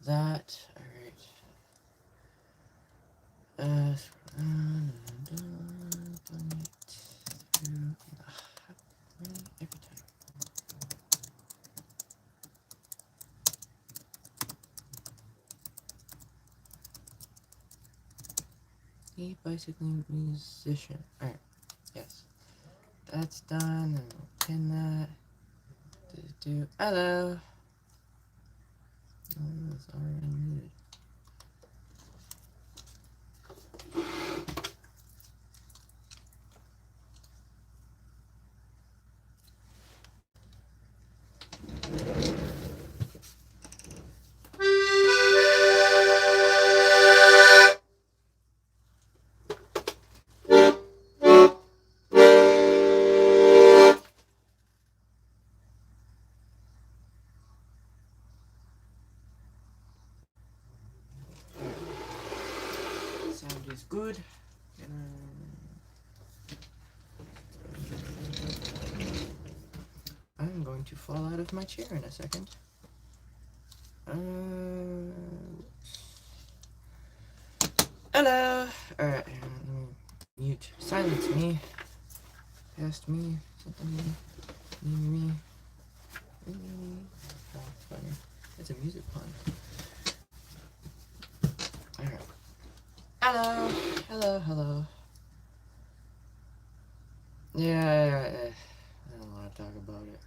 that. Alright. Donate to... every time. The bicycling musician. Alright, yes. That's done, and we'll pin that. Hello! Oh, it's already muted. Sound is good. I'm going to fall out of my chair in a second. Hello! Alright, let me mute. Silence me. Past me. Something me. Oh, funny. It's a music pun. Alright. Hello! Hello. Yeah, I don't want to talk about it.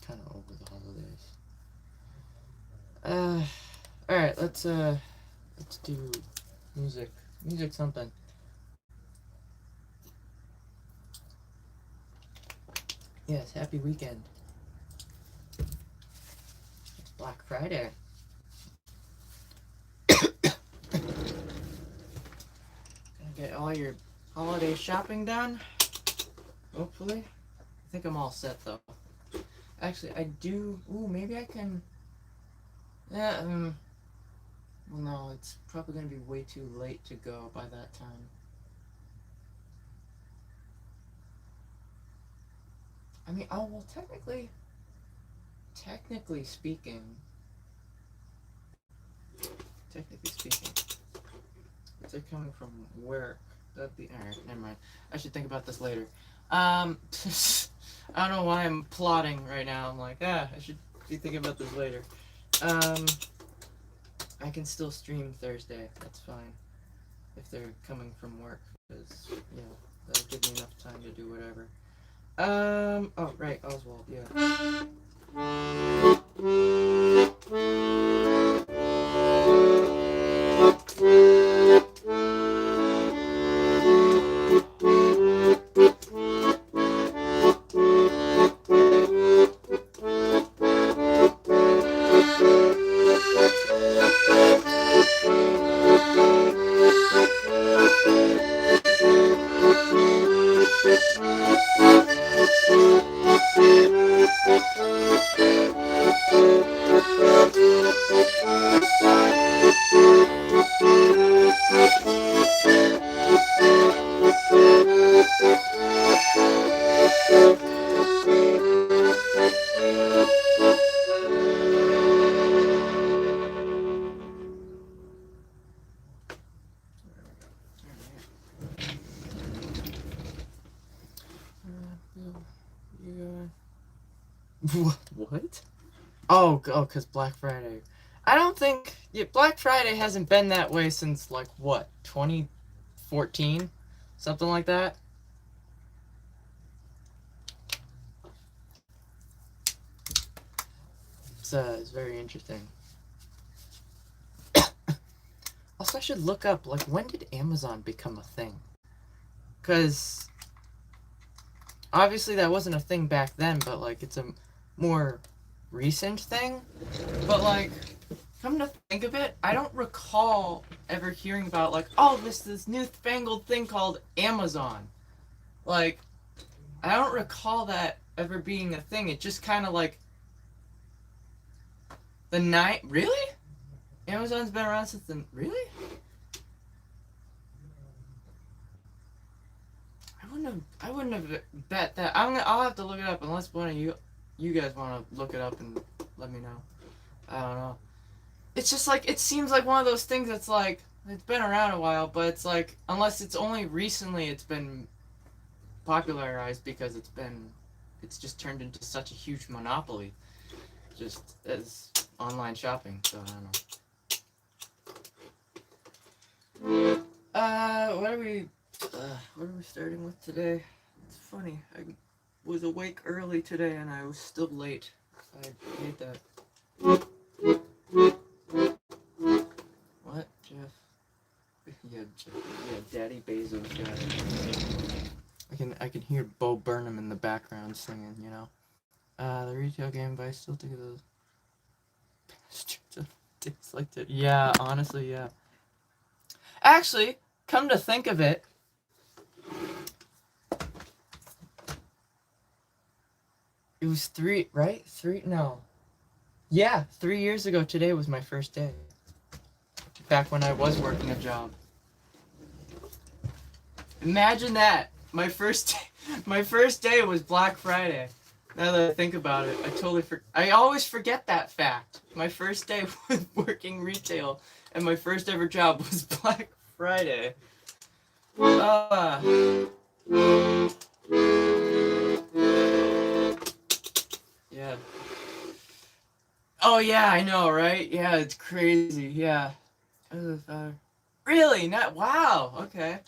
Kind of over the holidays. Alright, let's do music. Music something. Yes, happy weekend. It's Black Friday. Gonna get all your holiday shopping done. Hopefully. I think I'm all set though. Actually, I do. Ooh, maybe I can. Yeah. Well, no, it's probably gonna be way too late to go by that time. I mean, oh well, technically speaking, if they're coming from work, that'd be alright. Never mind. I should think about this later. I don't know why I'm plotting right now. I'm like, I should be thinking about this later. I can still stream Thursday. That's fine. If they're coming from work, because that'll give me enough time to do whatever. Oh right, Oswald. Yeah. What? Oh, because Black Friday. I don't think Black Friday hasn't been that way since like what, 2014, something like that. It's very interesting. Also, I should look up like when did Amazon become a thing? Because obviously that wasn't a thing back then, but like it's a more recent thing. But like, come to think of it, I don't recall ever hearing about like, oh, this newfangled thing called Amazon. Like, I don't recall that ever being a thing. It just kind of like the night. Really? Amazon's been around since the really? I wouldn't have bet that. I'll have to look it up unless one of you guys want to look it up and let me know. I don't know. it's just like, it seems like one of those things that's like, it's been around a while, but it's like, unless it's only recently it's been popularized because it's just turned into such a huge monopoly, just as online shopping. So I don't know. What are we starting with today? It's funny. I was awake early today and I was still late. I hate that. What, Jeff? Yeah, Jeff. Yeah, Daddy Bezos got it. I can hear Bo Burnham in the background singing. You know. The retail game, but I still think of those bastards of dicks like that. Yeah, honestly, yeah. Actually, come to think of it, it was 3, right? 3, no. Yeah, 3 years ago today was my first day. Back when I was working a job. Imagine that. My first day was Black Friday. Now that I think about it, I always forget that fact. My first day was working retail, and my first ever job was Black Friday. Yeah. Oh yeah, I know, right? Yeah, it's crazy. Yeah. Really? Not wow. Okay.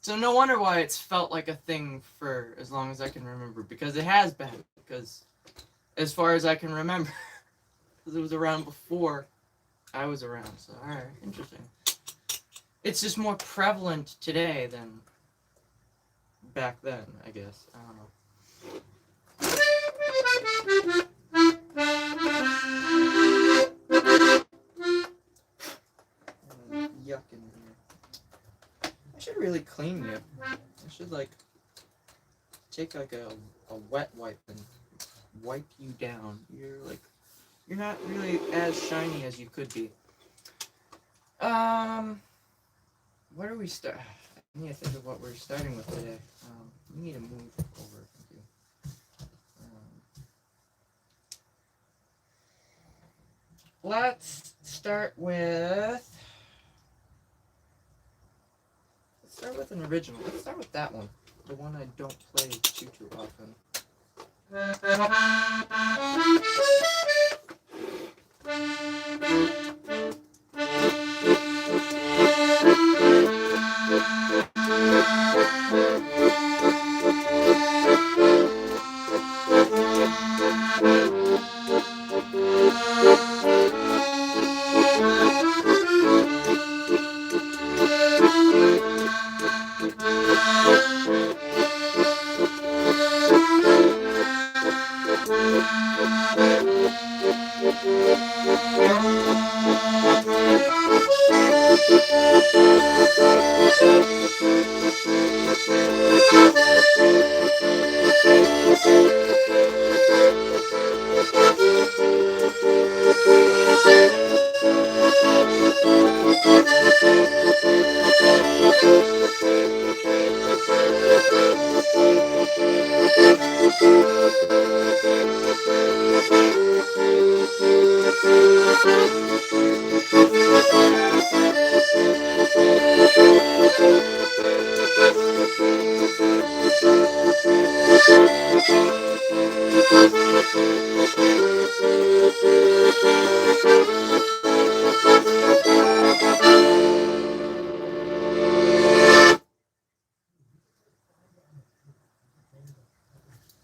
So no wonder why it's felt like a thing for as long as I can remember, because it has been. Because as far as I can remember, because it was around before I was around. So all right, interesting. It's just more prevalent today than back then, I guess. I don't know. Yuck in here. I should really clean you. I should like take like a wet wipe and wipe you down. You're not really as shiny as you could be. Where do we start? I need to think of what we're starting with today. We need to move over. Thank you. Let's start with an original. Let's start with that one. The one I don't play too often.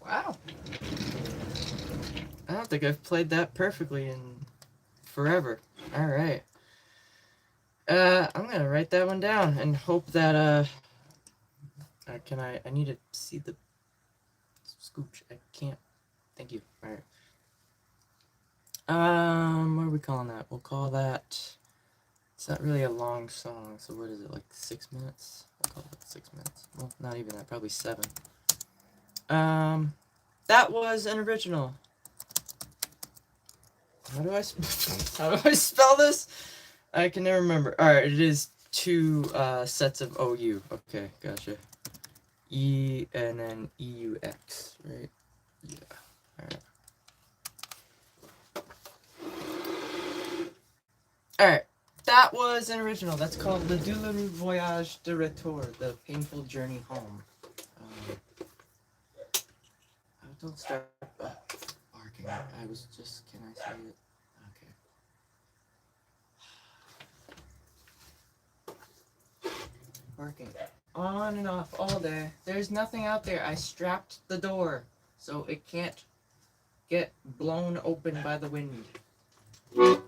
Wow. I don't think I've played that perfectly in forever. Alright. I'm gonna write that one down and hope that, I need to see the scooch. I can't. Thank you. Alright. What are we calling that? We'll call that, it's not really a long song, so what is it, like 6 minutes? We'll call it 6 minutes. Well, not even that, probably 7. That was an original. How do I spell this? I can never remember. Alright, it is 2 sets of OU. Okay, gotcha. E and then EUX, right? Yeah. Alright. Alright. That was an original. That's called Le Douloureux Voyage de Retour, the painful journey home. Don't start barking. I was just. Can I say it? Okay. Barking on and off all day. There's nothing out there. I strapped the door so it can't get blown open by the wind. I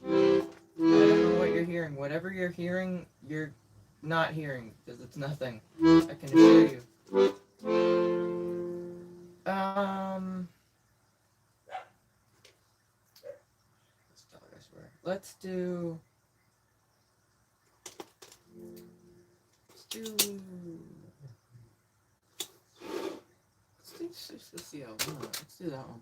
don't know what you're hearing. Whatever you're hearing, you're not hearing because it's nothing. I can assure you. Let's do. Let's see how. Let's do that one.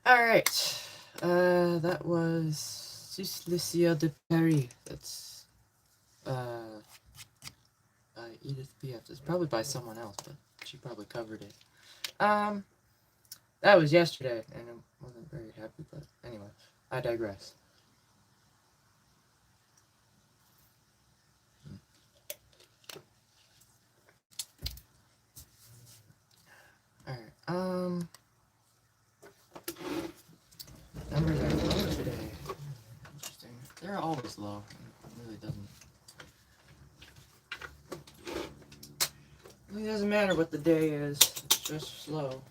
Alright. That was Lucia de Paris. That's Edith Piaf. It's probably by someone else, but she probably covered it. That was yesterday, and I wasn't very happy, but anyway, I digress. Alright, numbers are low today. Interesting. They're always low. It really doesn't matter what the day is. It's just slow.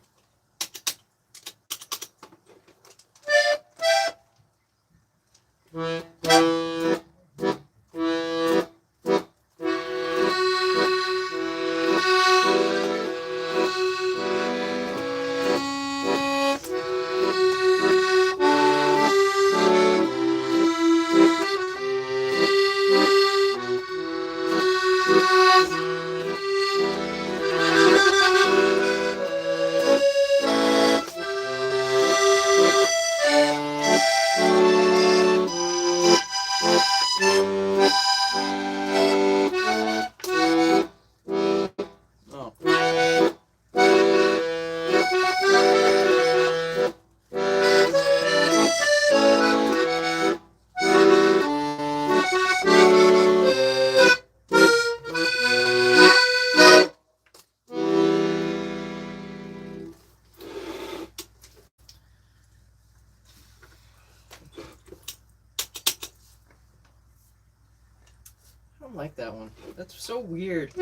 I don't like that one. That's so weird.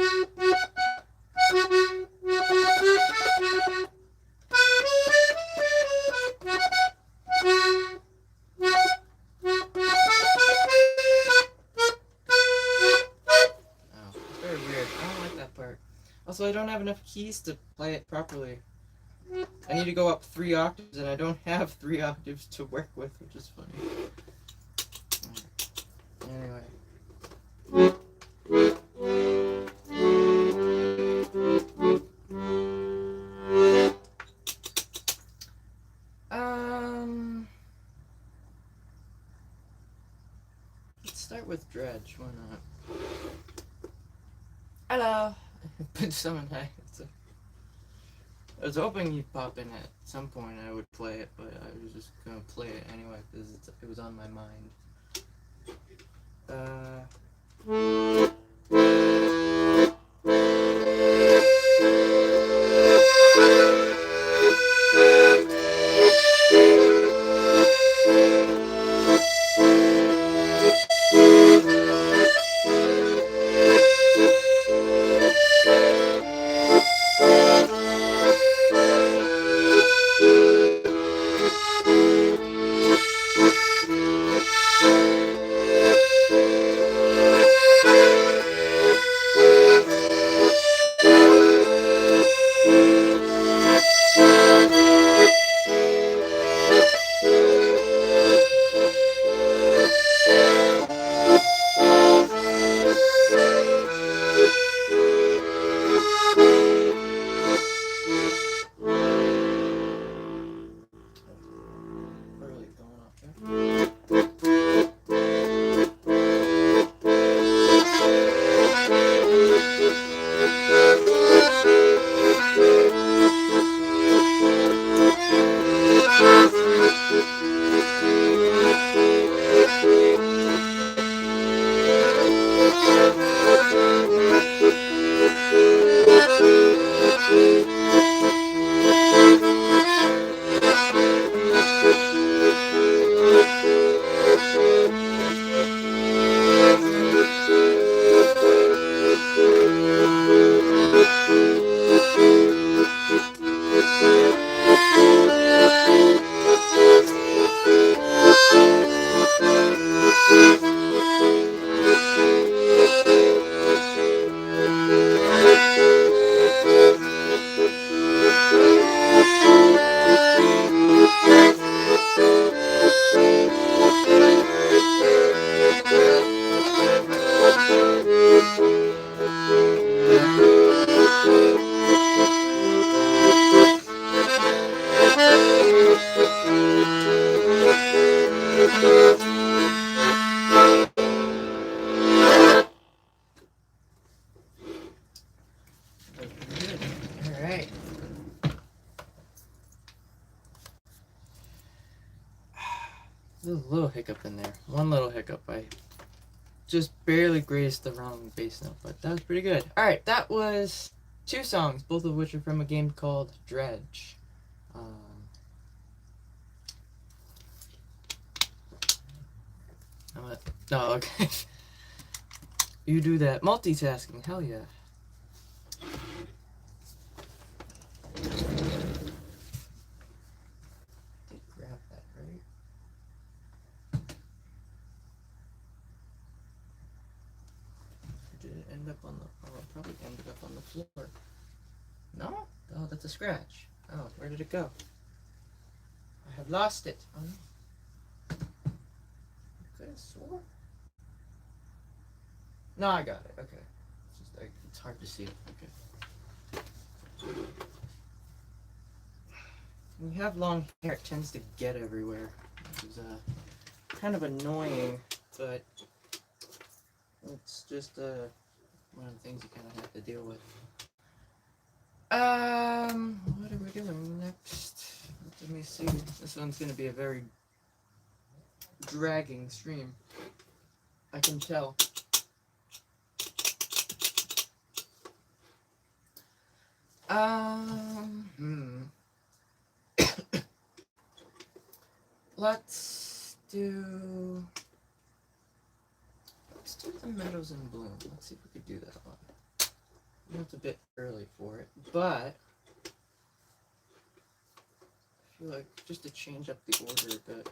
Also, I don't have enough keys to play it properly. I need to go up 3 octaves, and I don't have 3 octaves to work with, which is funny. Anyway. Let's start with Dredge. Why not? Hello. But someone, I was hoping you'd pop in at some point. I would play it, but I was just gonna play it anyway because it was on my mind. Alright. There's a little hiccup in there. One little hiccup. I just barely grazed the wrong bass note, but that was pretty good. Alright, that was 2 songs, both of which are from a game called Dredge. No, okay. You do that. Multitasking, hell yeah. Did grab that, right? Or did it end up on the... Oh, it probably ended up on the floor. No? Oh, that's a scratch. Oh, where did it go? I have lost it. Oh, no. Could have swore? No, I got it. Okay. It's just like, it's hard to see it. Okay. When you have long hair, it tends to get everywhere, which is kind of annoying, but it's just one of the things you kind of have to deal with. What are we doing next? Let me see. This one's going to be a very dragging stream. I can tell. Let's do the Meadows in Bloom. Let's see if we could do that one. I know it's a bit early for it, but I feel like just to change up the order a bit.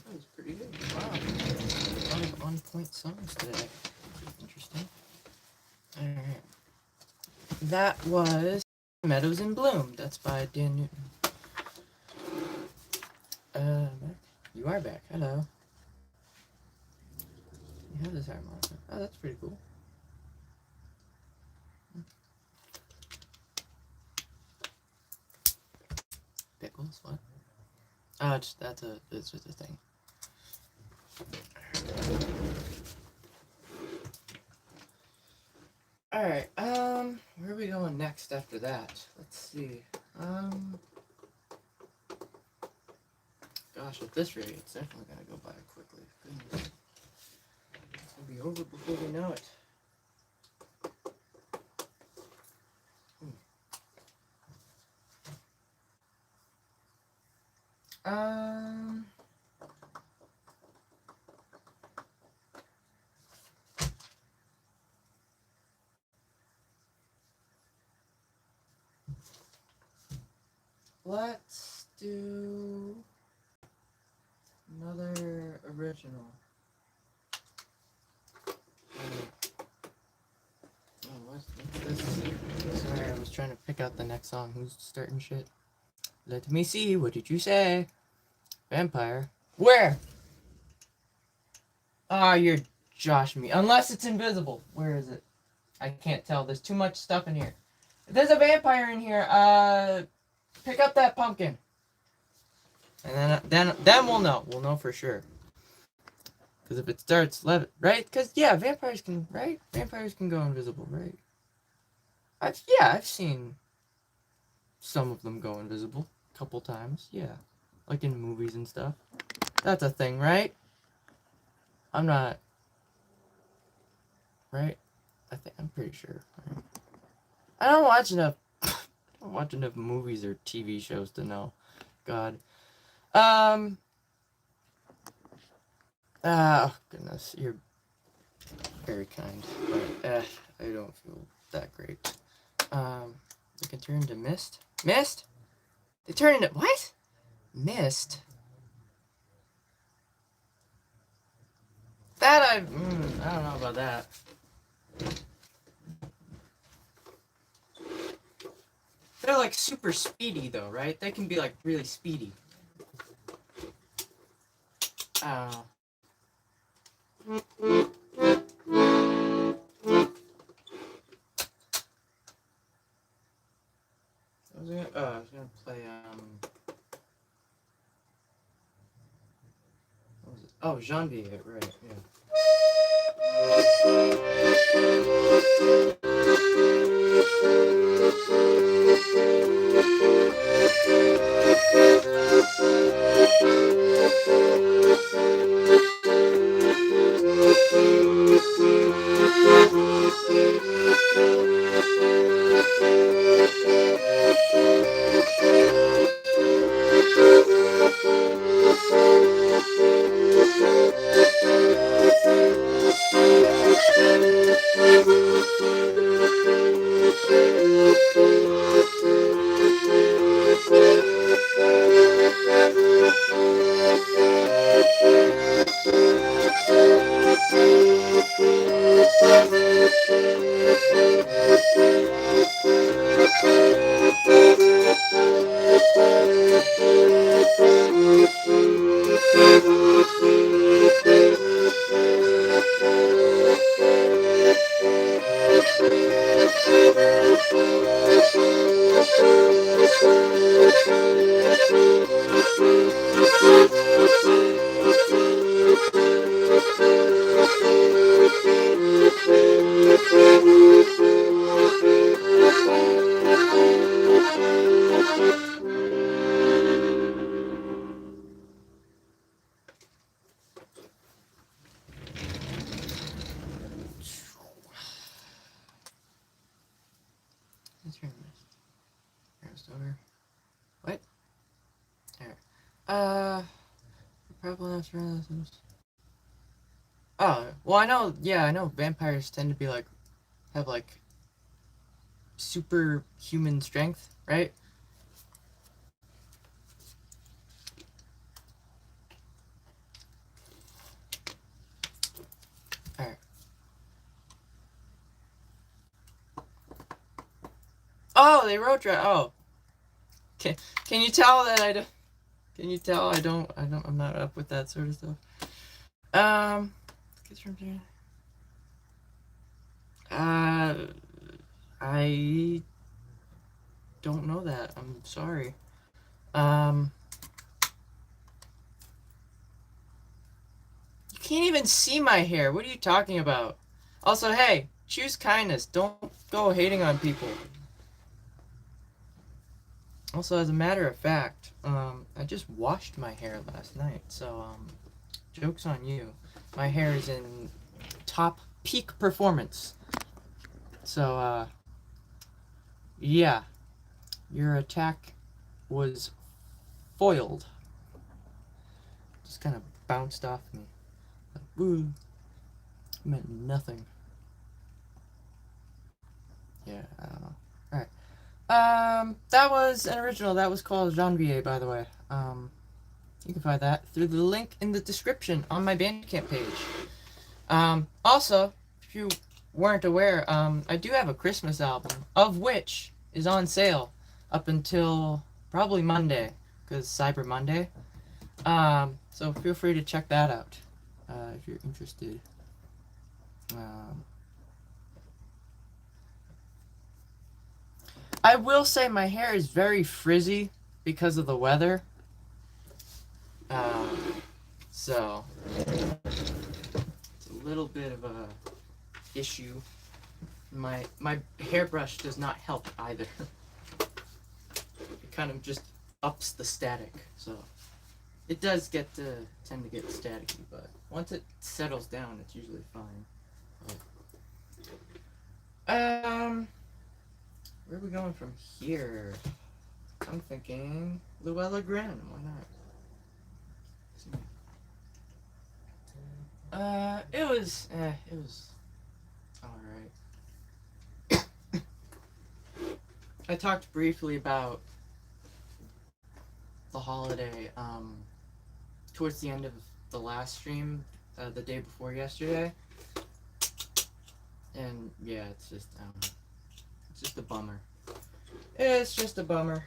That was pretty good. Wow. A lot of on-point songs today. Interesting. Alright. That was Meadows in Bloom. That's by Dan Newton. You are back. Hello. You have this harmonica. Oh, that's pretty cool. Pickles? What? Oh, it's just a thing. Alright, where are we going next after that? Let's see. Gosh, at this rate, it's definitely gonna go by quickly. Goodness. It's gonna be over before we know it. Let's do another original. What's this? Sorry, I was trying to pick out the next song. Who's starting shit? Let me see. What did you say? Vampire. Where? Ah, you're joshing me. Unless it's invisible. Where is it? I can't tell. There's too much stuff in here. If there's a vampire in here, pick up that pumpkin. And then we'll know. We'll know for sure. Because if it starts right? Because yeah, vampires can, right? Vampires can go invisible, right? I've seen some of them go invisible a couple times. Yeah, like in movies and stuff. That's a thing, right? I'm not. Right? I'm pretty sure. Right? I don't watch enough. I don't watch enough movies or TV shows to know. God. Oh goodness, you're very kind, but I don't feel that great. They can turn into mist. Mist? They turn into what? Mist? That I don't know about that. They're like super speedy though, right? They can be like really speedy. Oh. I was gonna play what was it? Oh, Janvier, right, yeah. What? There. Probably not sure. Oh, well, I know. Yeah, I know. Vampires tend to be like, have like superhuman strength, right? Oh, they road drive. Oh, can can you tell that I don't? Can you tell I'm not up with that sort of stuff. Um, uh, I don't know that. I'm sorry. Um, you can't even see my hair. What are you talking about? Also, hey, choose kindness. Don't go hating on people. Also, as a matter of fact, I just washed my hair last night, so joke's on you. My hair is in top peak performance. So yeah, your attack was foiled. Just kind of bounced off me. Woo, meant nothing. Yeah, I don't know. All right. That was an original. That was called Janvier, by the way. You can find that through the link in the description on my Bandcamp page. Also, if you weren't aware, I do have a Christmas album, of which is on sale up until probably Monday, because Cyber Monday. So feel free to check that out if you're interested. Um, I will say my hair is very frizzy because of the weather. So it's a little bit of a issue. My hairbrush does not help either. It kind of just ups the static, so it does tend to get staticky, but once it settles down, it's usually fine. Where are we going from here? I'm thinking Luella Gren. Why not? It was all right. I talked briefly about the holiday towards the end of the last stream, the day before yesterday, and yeah, it's just a bummer. It's just a bummer.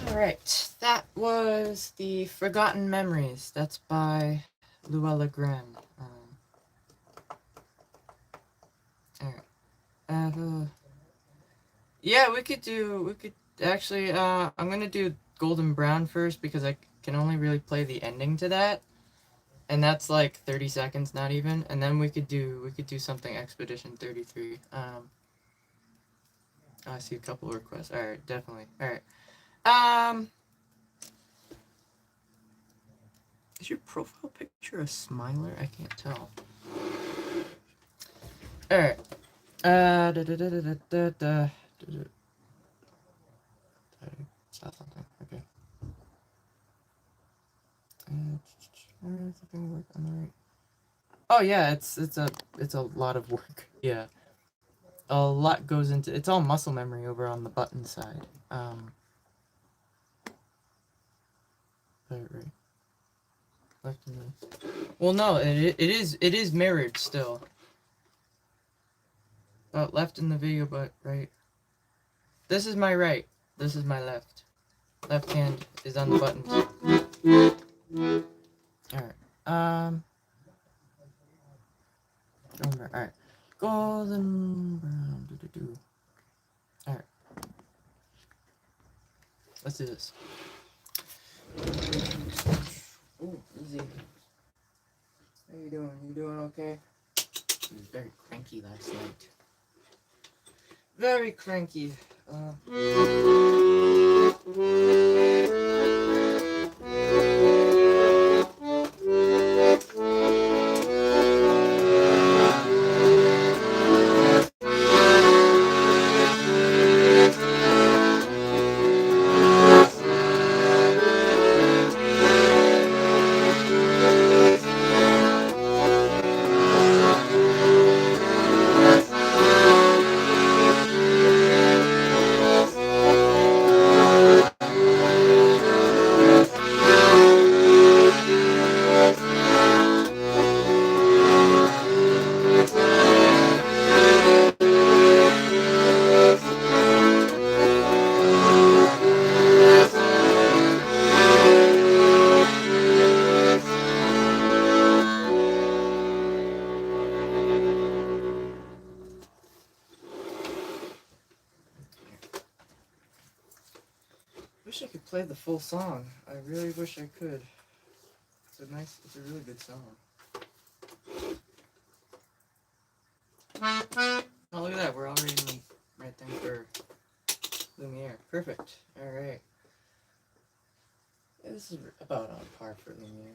Alright, that was the Forgotten Memories. That's by Luella Gren. All right. Yeah, we could actually. I'm gonna do Golden Brown first because I can only really play the ending to that, and that's like 30 seconds, not even. And then we could do something Expedition 33. I see a couple requests. All right, definitely. All right. Um, is your profile picture a smiler? I can't tell. All right. Da, da, da, da, da, da, da, da. Saw something. Okay. Everything work on the right. Oh yeah, it's a lot of work. Yeah, a lot goes into. It's all muscle memory over on the button side. Right, left and right. Well, no, it is mirrored still. Left in the video, but right. This is my right. This is my left. Left hand is on the buttons. All right. All right. Golden brown. Do. All right. Let's do this. Ooh, easy. How you doing? You doing okay? He was very cranky last night. Very cranky. Wish I could play the full song. I really wish I could. It's a really good song. Oh, look at that. We're already in the right thing for Lumiere. Perfect. All right. Yeah, this is about on par for Lumiere.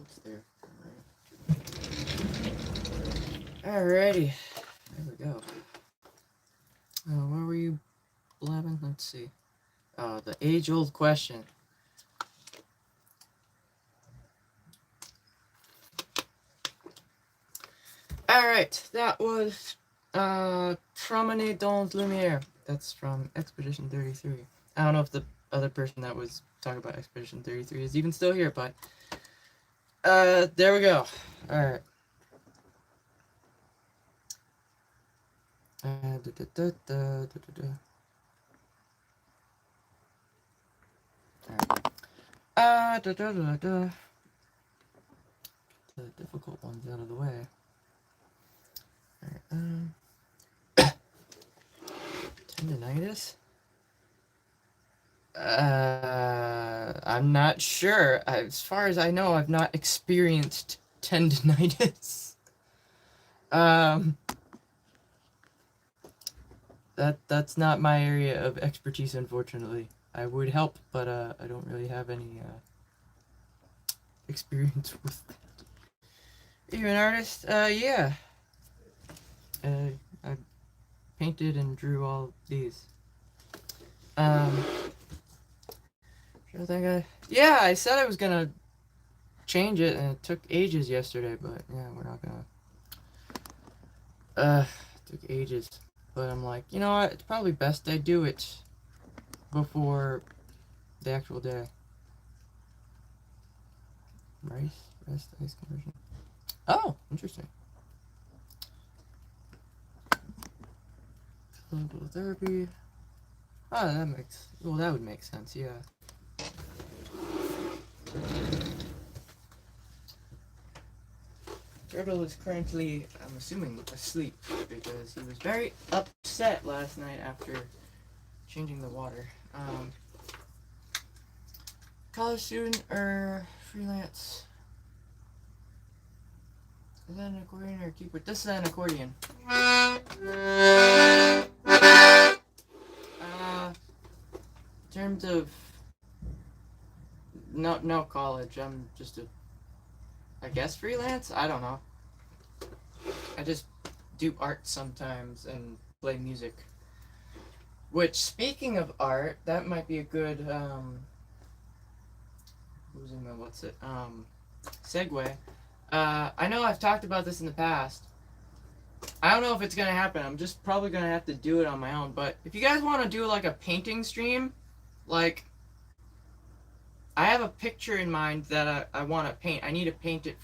notes there. Alrighty. There we go. Where were you blabbing? Let's see. The age-old question. Alright, that was Promenade dans Lumière. That's from Expedition 33. I don't know if the other person that was talking about Expedition 33 is even still here, but there we go. Alright. The difficult ones out of the way. Alright, tendinitis? I'm not sure. As far as I know, I've not experienced tendinitis. That's not my area of expertise, unfortunately. I would help, but I don't really have any experience with that. Are you an artist? Yeah. I painted and drew all these. Yeah, I said I was gonna change it, and it took ages yesterday, but yeah, we're not gonna. It took ages. But I'm like, you know what? It's probably best I do it before the actual day. Rest, ice conversion. Oh, interesting. Clinical therapy. Oh, that would make sense, yeah. Turtle is currently, I'm assuming, asleep because he was very upset last night after changing the water. College student or freelance? Is that an accordion or a keyboard? This is an accordion. In terms of no college, I'm just I guess freelance? I don't know. I just do art sometimes and play music. Which, speaking of art, that might be a good segue. I know I've talked about this in the past. I don't know if it's gonna happen. I'm just probably gonna have to do it on my own. But if you guys want to do like a painting stream, like I have a picture in mind that I want to paint. I need to paint it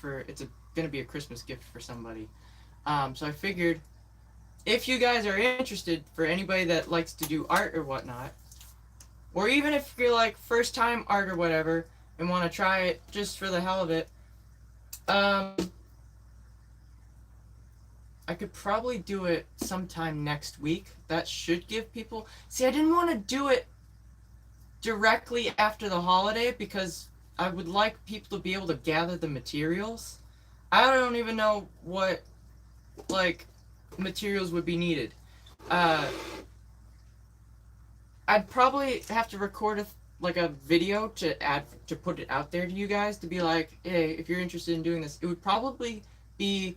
gonna be a Christmas gift for somebody. So I figured if you guys are interested, for anybody that likes to do art or whatnot, or even if you're like first time art or whatever and want to try it just for the hell of it, I could probably do it sometime next week. That should give people... See, I didn't want to do it directly after the holiday because I would like people to be able to gather the materials. I don't even know what, like, materials would be needed. I'd probably have to record a video to put it out there to you guys to be like, hey, if you're interested in doing this, it would probably be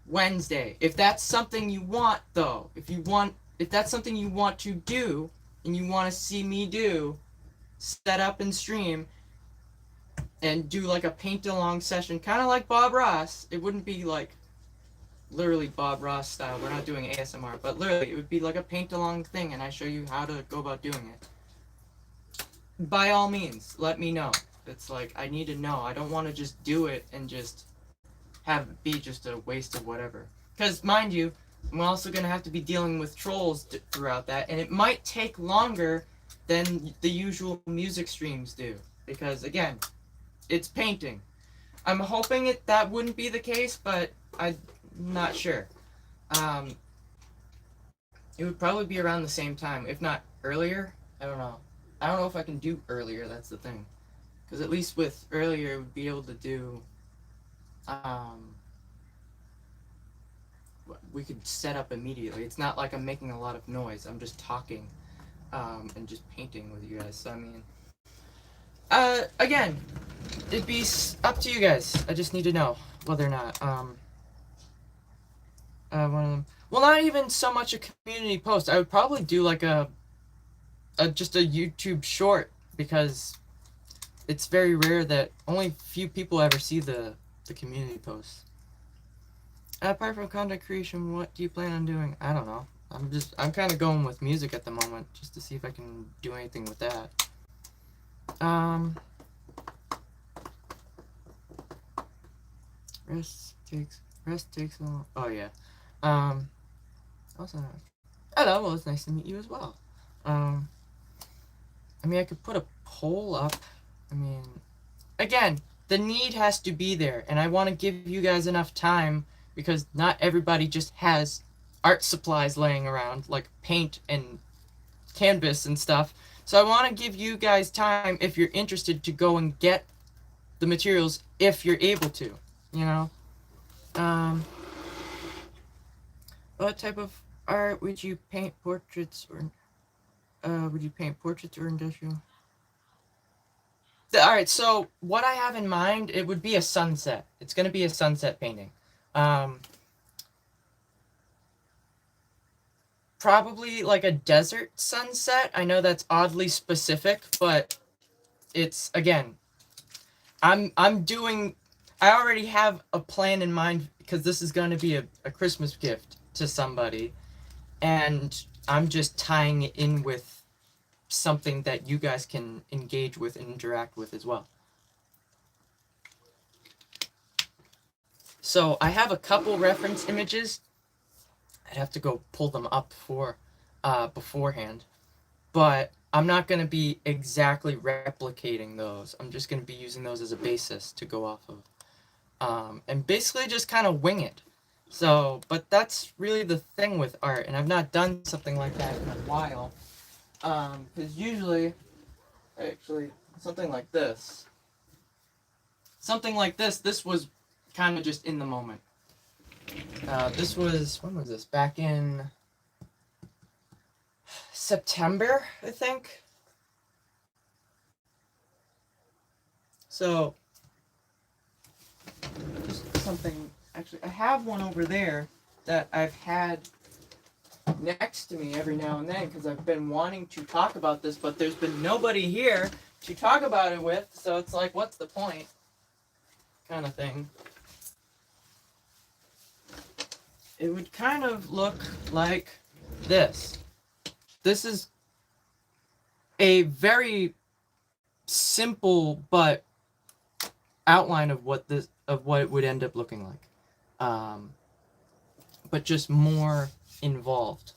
Wednesday. If that's something you want, though, if that's something you want to do and you want to see me do, set up and stream and do like a paint along session, kind of like Bob Ross. It wouldn't be like literally Bob Ross style. We're not doing ASMR, but literally it would be like a paint along thing, and I show you how to go about doing it. By all means, let me know. It's like, I need to know. I don't want to just do it and just have it be just a waste of whatever. Because, mind you, I'm also going to have to be dealing with trolls throughout that, and it might take longer than the usual music streams do. Because, again, it's painting. I'm hoping that wouldn't be the case, but I'm not sure. It would probably be around the same time, if not earlier. I don't know. I don't know if I can do earlier, that's the thing. Because at least with earlier, we'd be able to do... we could set up immediately. It's not like I'm making a lot of noise. I'm just talking and just painting with you guys. So, I mean... again, it'd be up to you guys. I just need to know whether or not one of them. Well, not even so much a community post. I would probably do like a just a YouTube short, because it's very rare that only few people ever see the community posts. Apart from content creation, what do you plan on doing? I don't know. I'm kind of going with music at the moment, just to see if I can do anything with that. Rest takes a long. Oh yeah. Also, hello. Well, it's nice to meet you as well. I mean, I could put a poll up. I mean, again, the need has to be there, and I want to give you guys enough time, because not everybody just has art supplies laying around, like paint and canvas and stuff. So I want to give you guys time, if you're interested, to go and get the materials if you're able to, you know. What type of art would you paint? Portraits or would you paint portraits or industrial? All right, so what I have in mind, it would be a sunset. It's going to be a sunset painting. Probably like a desert sunset. I know that's oddly specific, but it's, again, I'm doing, I already have a plan in mind, because this is going to be a Christmas gift to somebody, and I'm just tying it in with something that you guys can engage with and interact with as well. So I have a couple reference images. I'd have to go pull them up for beforehand, but I'm not going to be exactly replicating those. I'm just going to be using those as a basis to go off of, and basically just kind of wing it. So, but that's really the thing with art, and I've not done something like that in a while, because usually, actually, something like this, this was kind of just in the moment. This was, when was this? Back in September, I think. So, just something, actually, I have one over there that I've had next to me every now and then, because I've been wanting to talk about this, but there's been nobody here to talk about it with, so it's like, what's the point? Kind of thing. It would kind of look like this. This is a very simple but outline of what it would end up looking like, but just more involved.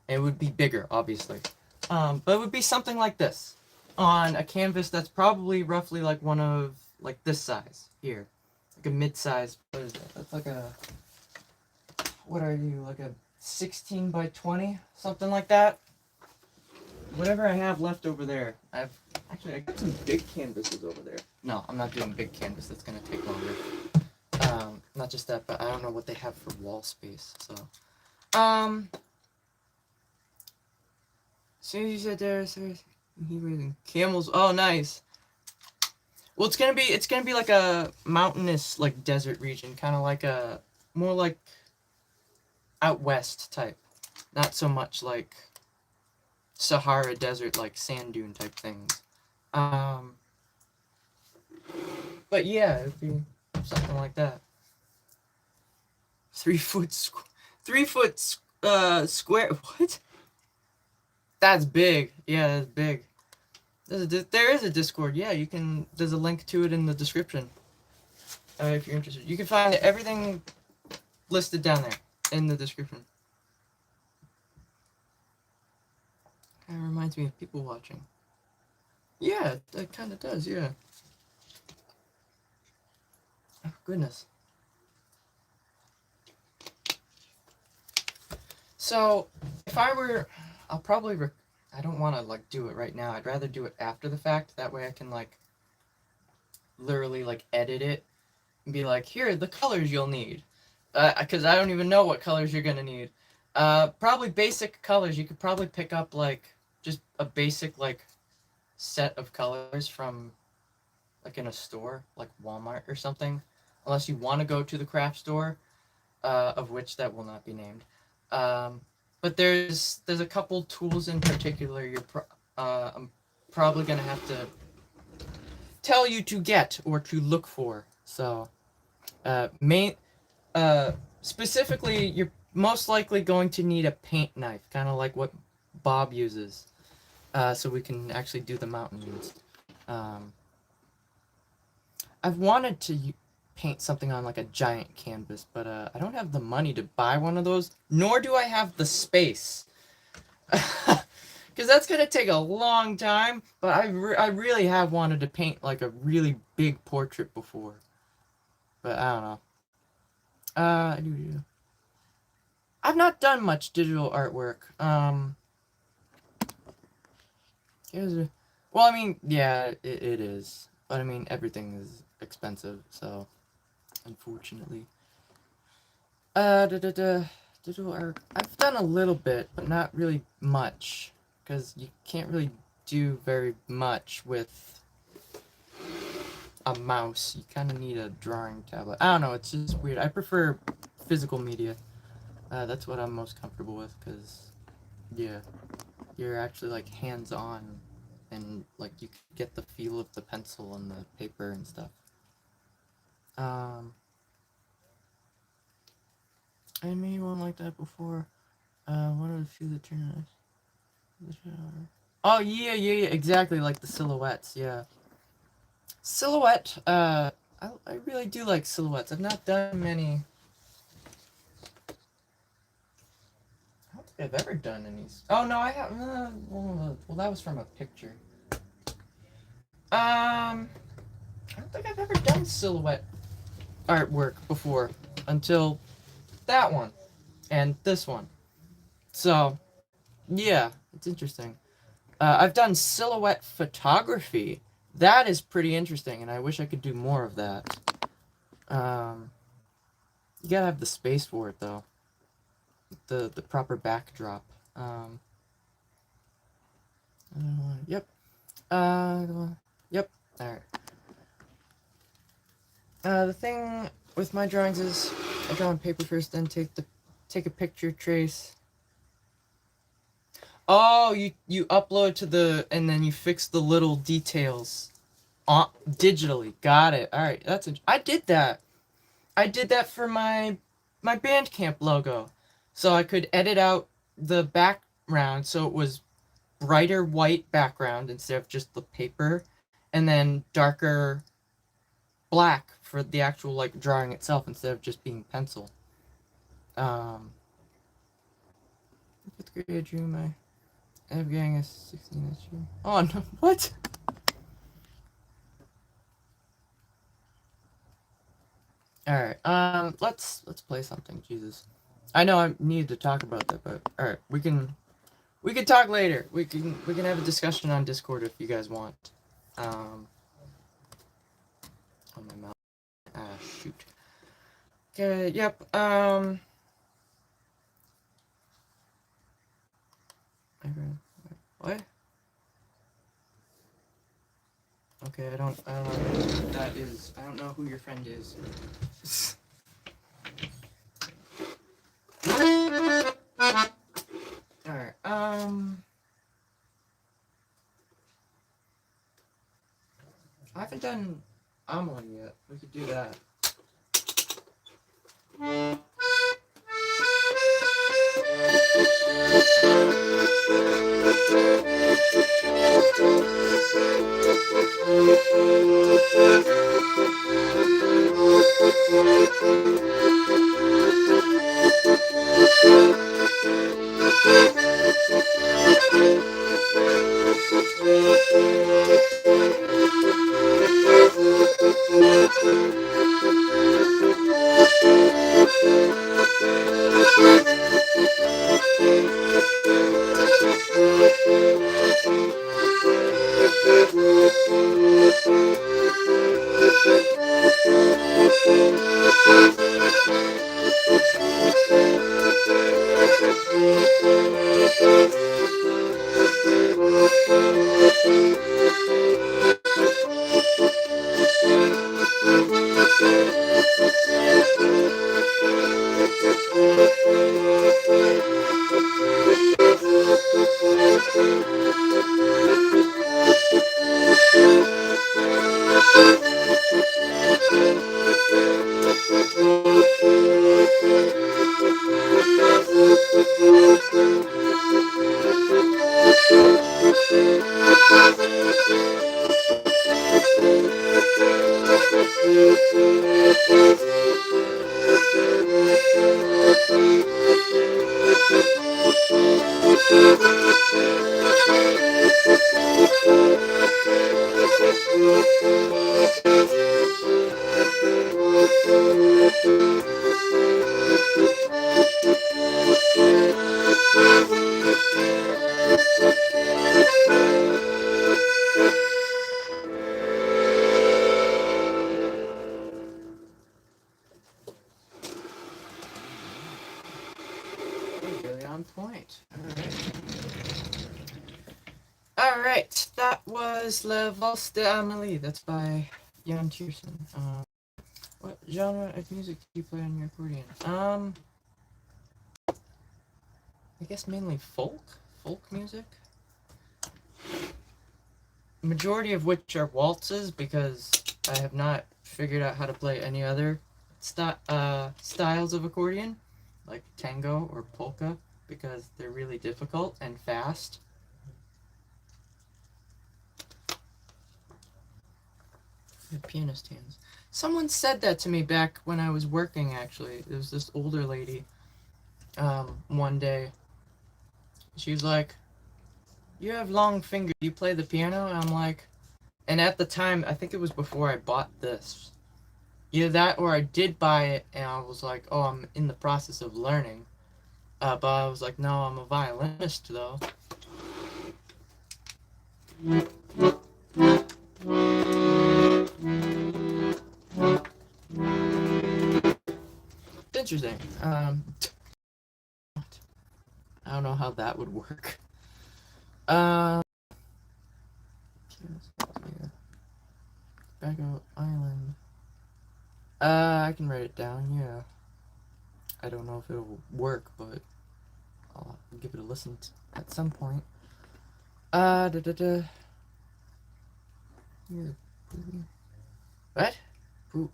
It would be bigger, obviously, but it would be something like this on a canvas that's probably roughly like one of like this size here, like a mid-size. What is that? That's like a, what are you, like a 16 by 20, something like that. Whatever I have left over there. I got some big canvases over there. No, I'm not doing big canvas. That's gonna take longer. Not just that, but I don't know what they have for wall space. So, soon as you said there, he raising camels. Oh, nice. Well, it's gonna be like a mountainous, like desert region, kind of like a more like out west type, not so much like Sahara desert, like sand dune type things. But yeah, it'd be something like that. 3 foot square. What? That's big. Yeah, that's big. There is a Discord. Yeah, you can. There's a link to it in the description. If you're interested, you can find everything listed down there in the description. Kind of reminds me of people watching. Yeah, that kind of does. Yeah. Oh goodness. So, if I were, I'll probably, I don't want to like do it right now. I'd rather do it after the fact. That way I can like literally like edit it and be like, here are the colors you'll need. Because I don't even know what colors you're gonna need. Probably basic colors. You could probably pick up like just a basic like set of colors from like in a store, like Walmart or something, unless you want to go to the craft store, of which that will not be named. Um, but there's a couple tools in particular I'm probably gonna have to tell you to get or to look for. So, main uh, specifically, you're most likely going to need a paint knife, kind of like what Bob uses, so we can actually do the mountains. Um, I've wanted to paint something on like a giant canvas, but I don't have the money to buy one of those, nor do I have the space. Because that's going to take a long time, but I really have wanted to paint like a really big portrait before. But I don't know. I've not done much digital artwork. Here's a, well, I mean, yeah, it is. But I mean, everything is expensive, so unfortunately. Digital art. I've done a little bit, but not really much, because you can't really do very much with a mouse. You kind of need a drawing tablet. I don't know. It's just weird. I prefer physical media. That's what I'm most comfortable with, because yeah, you're actually like hands-on, and like you get the feel of the pencil and the paper and stuff. Um, I made one like that before. One of the few that turned nice. Oh yeah, exactly, like the silhouettes. Yeah, silhouette. I really do like silhouettes. I've not done many. I don't think I've ever done any. Oh no, I have. Well, that was from a picture. I don't think I've ever done silhouette artwork before until that one and this one. So yeah, it's interesting. I've done silhouette photography. That is pretty interesting, and I wish I could do more of that. Um, you gotta have the space for it, though. The proper backdrop. Yep. Yep. All right. The thing with my drawings is I draw on paper first, then take a picture trace. Oh, you upload to the and then you fix the little details digitally. Got it. All right, I did that. I did that for my Bandcamp logo, so I could edit out the background so it was brighter white background instead of just the paper, and then darker black for the actual like drawing itself instead of just being pencil. Um, fifth grade I drew my F gang is 16 this year. Oh no, what? All right. Let's play something. Jesus, I know I need to talk about that, but all right, we can talk later. We can have a discussion on Discord if you guys want. Um, on my mouth. Ah, shoot. Okay. Yep. What? Okay, I don't know who that is. I don't know who your friend is. Alright, I haven't done Amelie yet. We could do that. Really on point. Alright, that was Le Valse d'Amélie. That's by Jan Tiersen. What genre of music do you play on your accordion? I guess mainly folk music. Majority of which are waltzes, because I have not figured out how to play any other styles of accordion, like tango or polka, because they're really difficult and fast. The pianist hands. Someone said that to me back when I was working, actually. It was this older lady, one day. She was like, "You have long fingers. You play the piano?" And I'm like, and at the time, I think it was before I bought this. Either that or I did buy it and I was like, oh, I'm in the process of learning. But I was like, no, I'm a violinist though. Interesting. I don't know how that would work. Bago Island. I can write it down, yeah. I don't know if it'll work, but I'll give it a listen at some point. What? Ooh.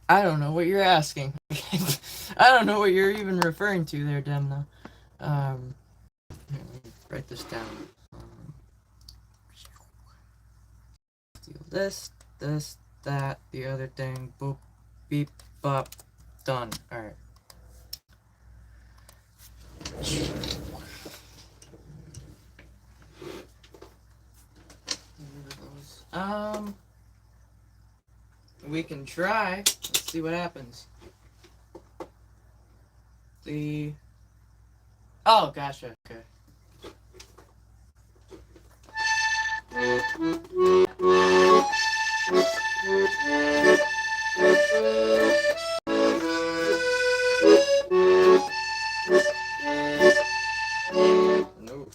I don't know what you're asking. I don't know what you're even referring to there, Demna. Here, let me write this down. Steal this, that, the other thing. Boop, beep, bop, done. Alright. We can try. Let's see what happens. Oh, gotcha. Okay. No.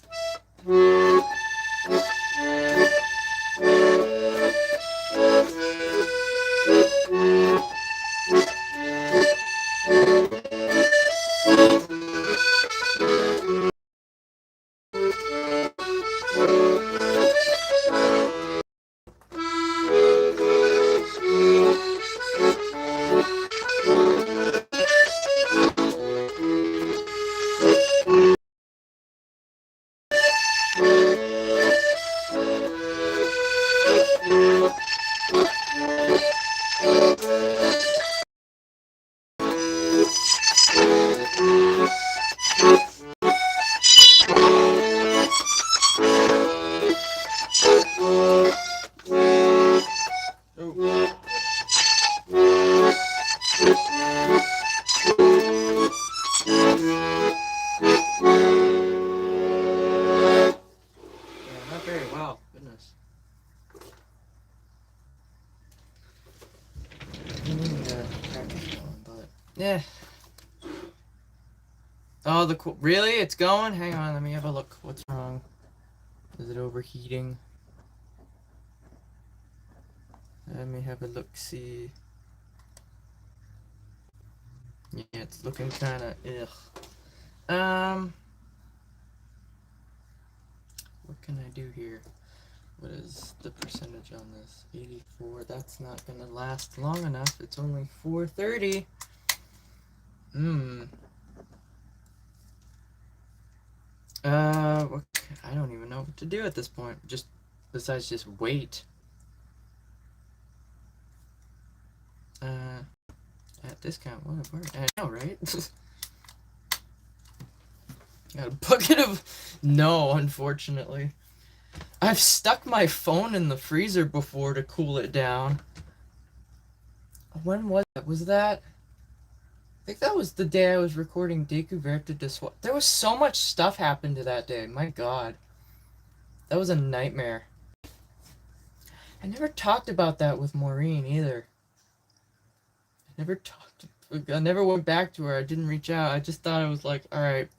Yeah. Oh, really? It's going? Hang on, let me have a look. What's wrong? Is it overheating? Let me have a look-see. Yeah, it's looking kind of ugh. What can I do here? What is the percentage on this? 84. That's not gonna last long enough. It's only 4:30. I don't even know what to do at this point. Besides just wait. At discount, whatever. I know, right? Got a bucket of... No, unfortunately. I've stuck my phone in the freezer before to cool it down. When was that? Was that... I think that was the day I was recording Découverte de Soi. There was so much stuff happened to that day. My god. That was a nightmare. I never talked about that with Maureen either. I never went back to her. I didn't reach out. I just thought it was like, alright,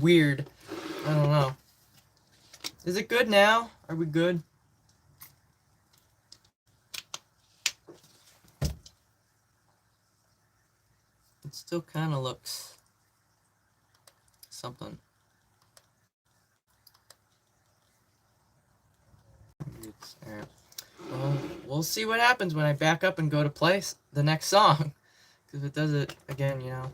weird. I don't know. Is it good now? Are we good? It still kind of looks something. Alright. Well, we'll see what happens when I back up and go to play the next song. Because if it does it again, you know.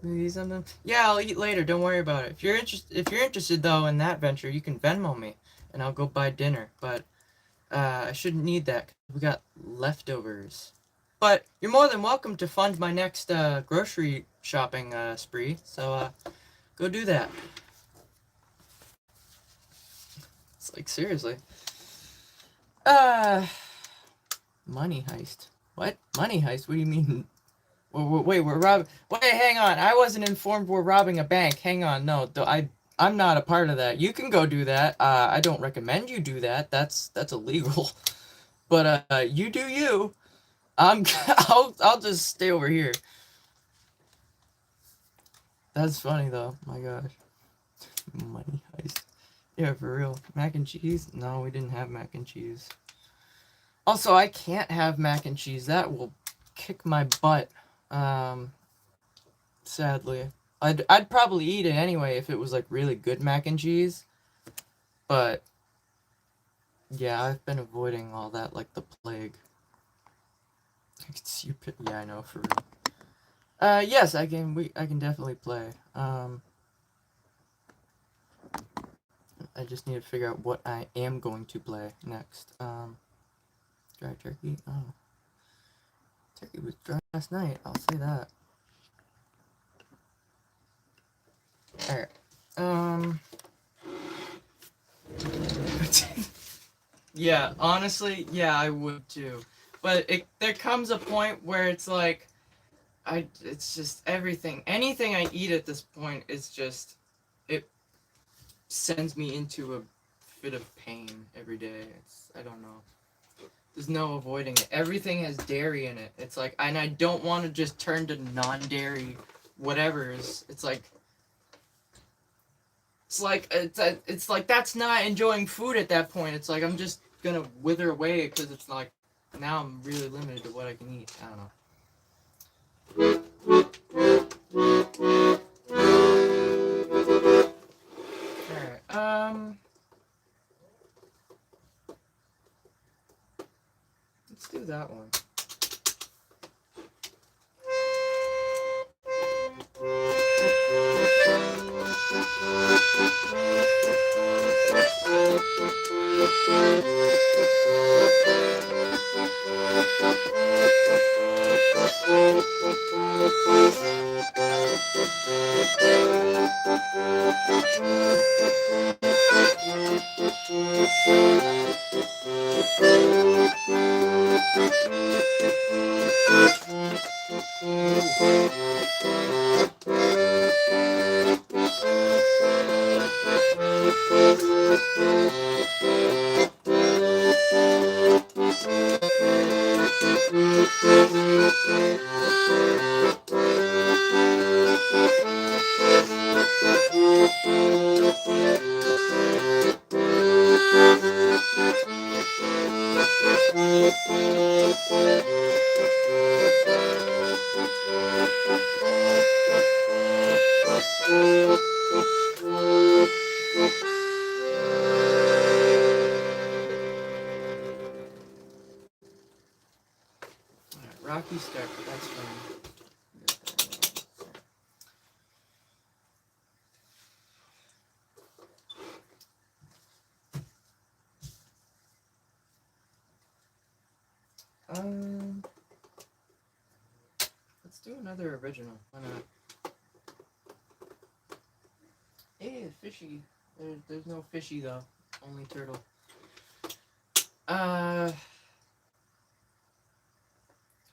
Maybe something. Yeah, I'll eat later. Don't worry about it. If you're interested though in that venture, you can Venmo me, and I'll go buy dinner. But I shouldn't need that. We got leftovers. But you're more than welcome to fund my next grocery shopping spree. So go do that. It's like seriously. Money heist. What? Money heist? What do you mean? Wait, we're robbing. Wait, hang on. I wasn't informed we're robbing a bank. Hang on. No, I'm not a part of that. You can go do that. I don't recommend you do that. That's illegal. But you do you. I'll just stay over here. That's funny though. My gosh. Money heist. Yeah, for real. Mac and cheese? No, we didn't have mac and cheese. Also, I can't have mac and cheese. That will kick my butt. Sadly. I'd probably eat it anyway if it was like really good mac and cheese. But yeah, I've been avoiding all that like the plague. Yeah, I know, for real. Yes, I can definitely play. I just need to figure out what I am going to play next. Dry turkey. Oh. Turkey was dry last night, I'll say that. Alright. Yeah, honestly, yeah, I would too. But there comes a point where it's like, it's just everything. Anything I eat at this point is just, it sends me into a fit of pain every day. I don't know. There's no avoiding it. Everything has dairy in it. It's like, and I don't want to just turn to non-dairy whatevers. It's like that's not enjoying food at that point. It's like I'm just gonna wither away because it's like now I'm really limited to what I can eat. I don't know. Alright, let's do that one. Rocky start, but that's fine. another original. Why not? Hey, fishy. There's no fishy though. Only turtle.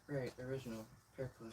Right, original. Pair clip.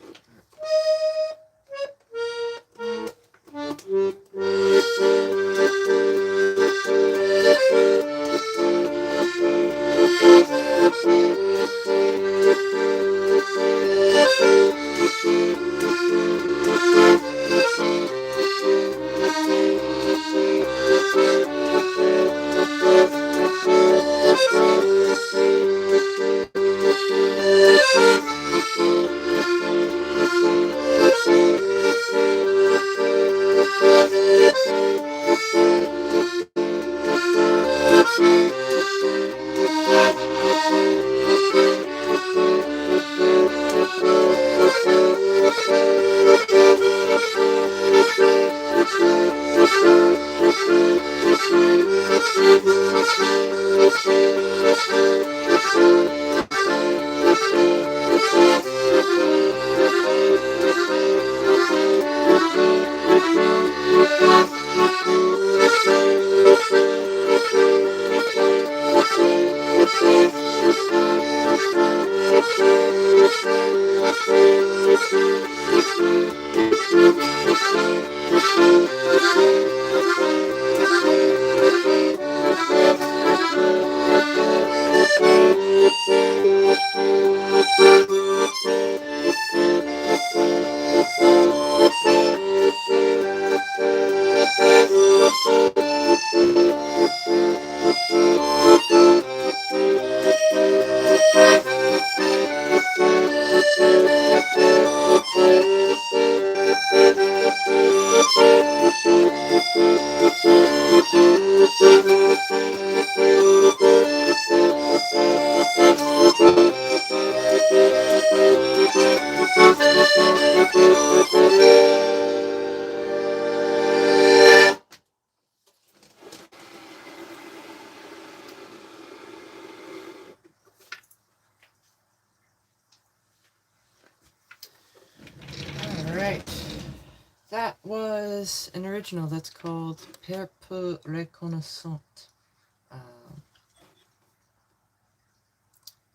That was an original that's called Père peu reconnaissant.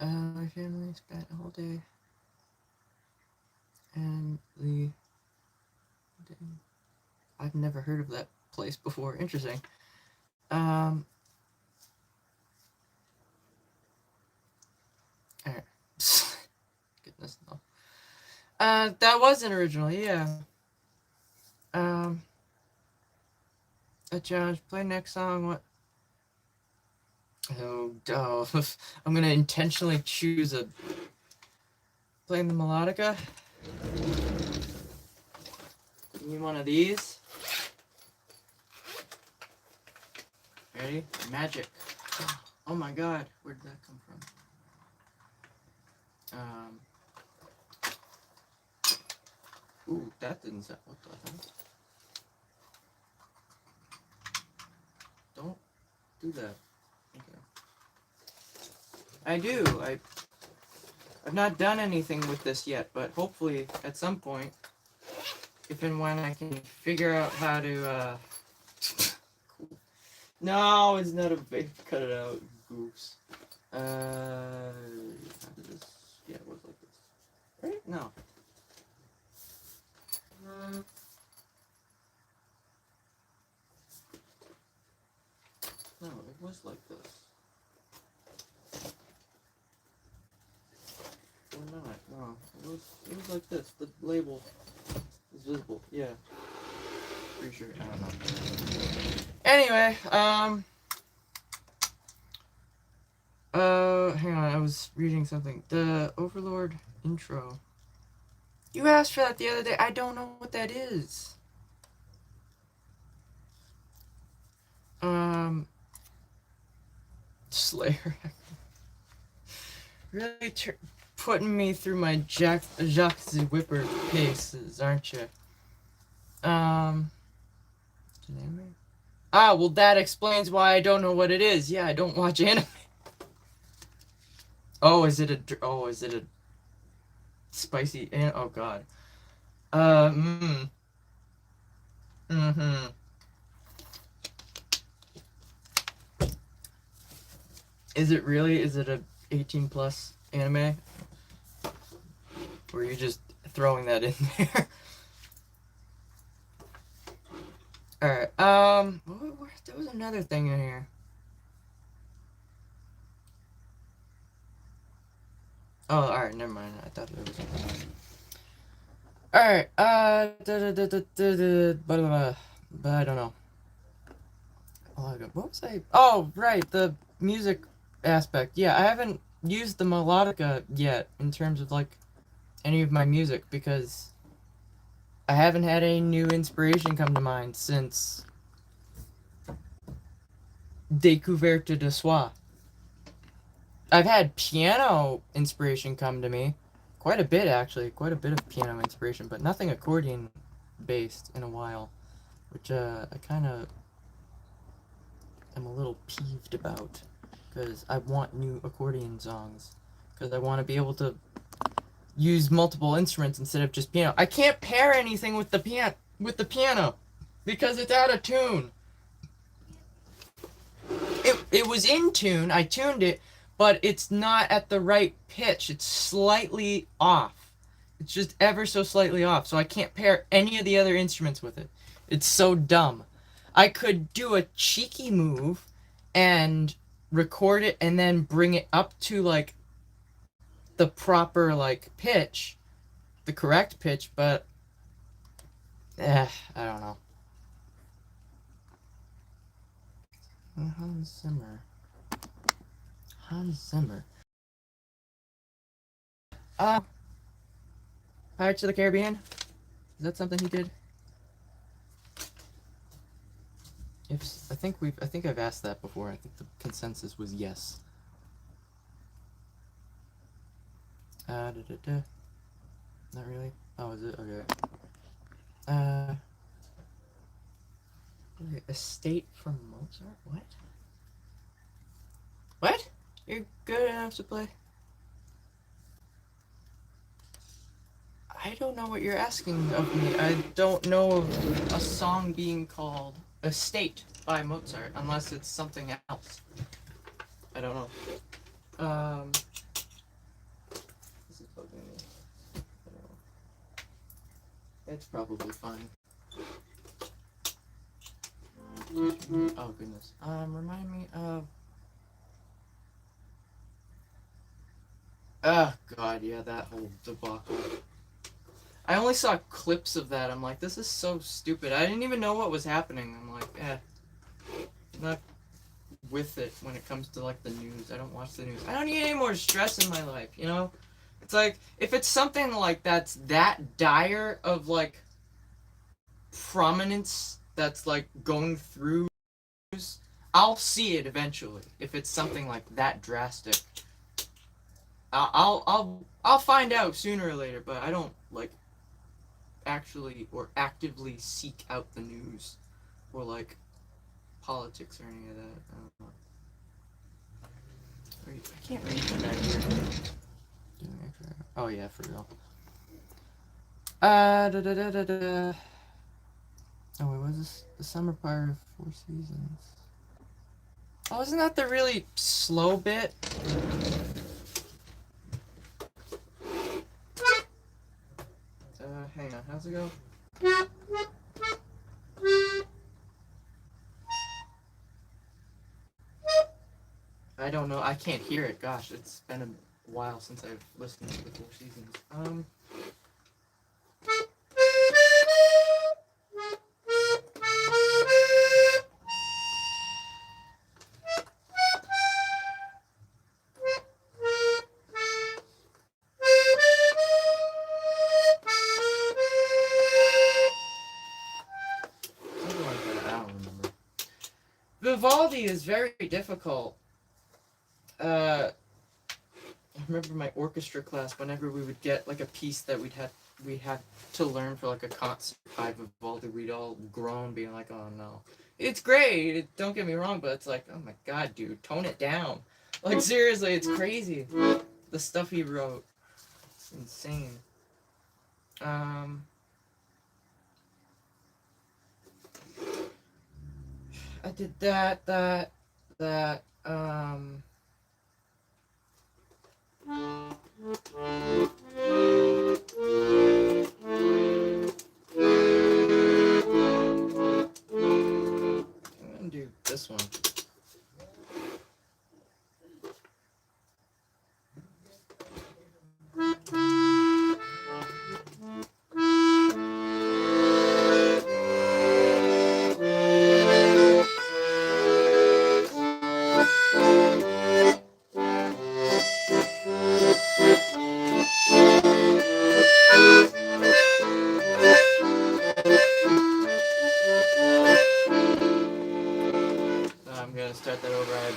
My family spent a whole day and I've never heard of that place before. Interesting. Alright. Goodness, no. That was an original, yeah. A challenge. Play next song. What? Oh, duh. I'm gonna intentionally choose playing the melodica. Give me one of these. Ready? Magic. Oh my god, where did that come from? Ooh, that didn't sound. What the hell? Don't do that. Okay. I do. I've not done anything with this yet, but hopefully at some point, if and when I can figure out how to, cool. No, it's not a big cut it out, goofs. How did this? Yeah, it was like this. Right? No. No, it was like this. Or not? No, it was like this. The label is visible. Yeah. Pretty sure. I don't know. Anyway, hang on. I was reading something. The Overlord intro. You asked for that the other day. I don't know what that is. Slayer. Really putting me through my Jacques the Whipper paces, aren't you? Ah, well, that explains why I don't know what it is. Yeah, I don't watch anime. Oh, is it a spicy? Oh God. Uh, mm, mm-hmm. Is it really? Is it a 18 plus anime? Or are you just throwing that in there? Alright, there was another thing in here. Oh, alright, never mind. I thought there was something else. Alright, blah, blah, blah, but I don't know. What was I? Oh, right, the music aspect. Yeah, I haven't used the melodica yet in terms of like any of my music because I haven't had any new inspiration come to mind since Découverte de Soi. I've had piano inspiration come to me. Quite a bit, actually. Quite a bit of piano inspiration, but nothing accordion based in a while. Which I kind of am a little peeved about. Because I want new accordion songs. Because I want to be able to use multiple instruments instead of just piano. I can't pair anything with the piano because it's out of tune. It was in tune. I tuned it, but it's not at the right pitch. It's slightly off. It's just ever so slightly off. So I can't pair any of the other instruments with it. It's so dumb. I could do a cheeky move and record it and then bring it up to like the proper like pitch, the correct pitch, but I don't know. Hans Zimmer. Hans Zimmer. Uh, Pirates of the Caribbean. Is that something he did? If I think I've asked that before. I think the consensus was yes. Da, da, da. Not really. Oh, is it? Okay. Uh, Estate from Mozart. What? What? You're good enough to play. I don't know what you're asking of me. I don't know of a song being called Estate by Mozart, unless it's something else. I don't know. This is bugging me. It's probably fine. Oh goodness. Remind me of. Oh god, yeah, that whole debacle. I only saw clips of that. I'm like, this is so stupid. I didn't even know what was happening. I'm like, I'm not with it when it comes to like the news. I don't watch the news. I don't need any more stress in my life, you know? It's like, if it's something like that's that dire of like prominence that's like going through, I'll see it eventually. If it's something like that drastic, I'll find out sooner or later. But I don't like actually or actively seek out the news or like politics or any of that. I don't know. I can't read from that here. Oh yeah, for real. Da, da, da, da, da. Oh wait, what is this? The summer part of Four Seasons. Oh, isn't that the really slow bit? Hang on, how's it go? I don't know. I can't hear it. Gosh, it's been a while since I've listened to the Four Seasons. Something like that. I don't remember. Vivaldi is very difficult. I remember my orchestra class. Whenever we would get like a piece that we had to learn for like a concert by Vivaldi, we'd all groan, being like, "Oh no, it's great. Don't get me wrong, but it's like, oh my god, dude, tone it down. Like seriously, it's crazy. The stuff he wrote, it's insane." I did that. I'm gonna do this one. I'm gonna start that over. I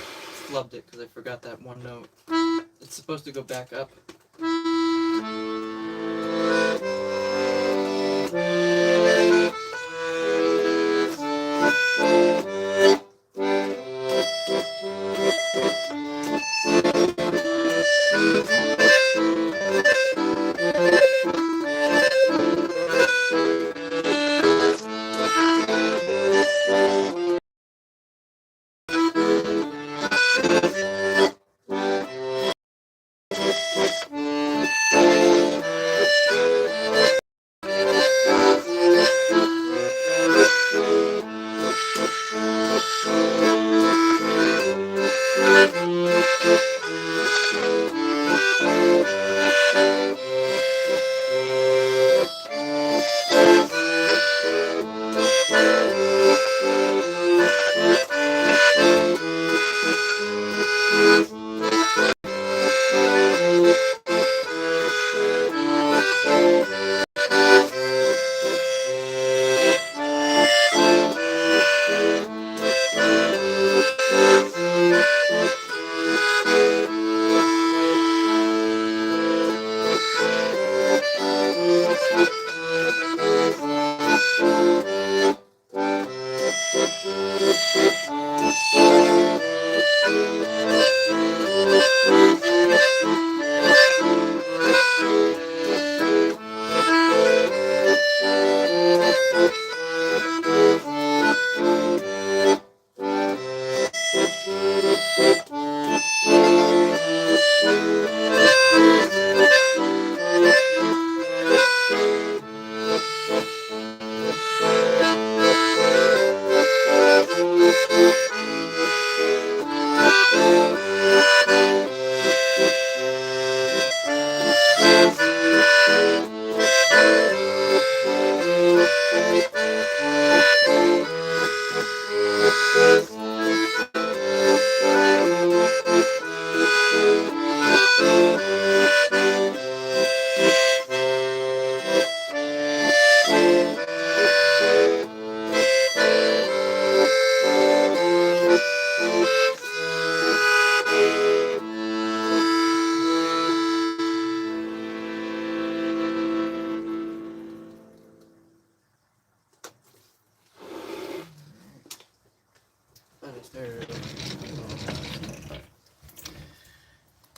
flubbed it because I forgot that one note. It's supposed to go back up.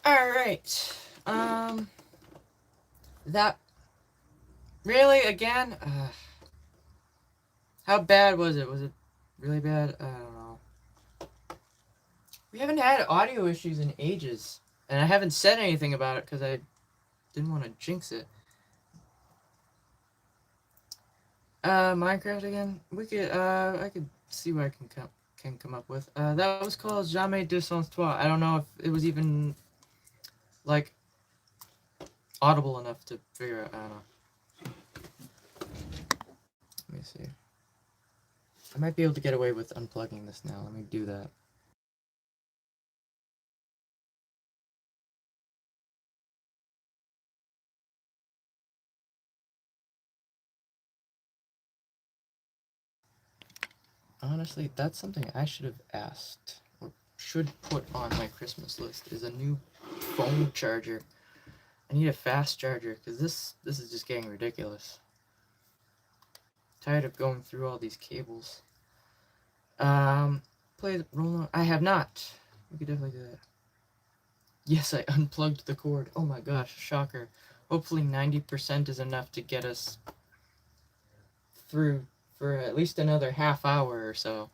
Alright. That. Really? Again? How bad was it? Was it really bad? I don't know. We haven't had audio issues in ages. And I haven't said anything about it because I didn't want to jinx it. Minecraft again? We could, I could see what I can come up with. That was called Jamais deux sans toi. I don't know if it was even, like, audible enough to figure out. I don't know. Let me see. I might be able to get away with unplugging this now. Let me do that. Honestly, that's something I should have asked, or should put on my Christmas list, is a new phone charger. I need a fast charger, because this is just getting ridiculous. Tired of going through all these cables. Play the roll on. I have not. We could definitely do that. Yes, I unplugged the cord. Oh my gosh, shocker. Hopefully 90% is enough to get us through for at least another half hour or so.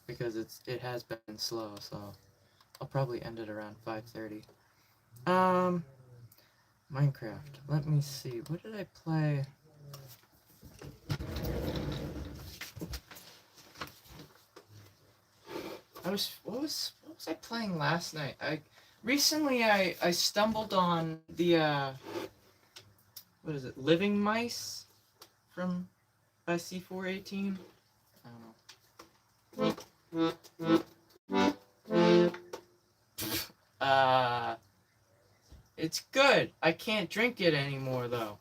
because it has been slow, so I'll probably end it around 5:30. Um, Minecraft. Let me see. What did I play? What was I playing last night? I stumbled on the what is it? Living Mice from by C418. I don't know. It's good. I can't drink it anymore though.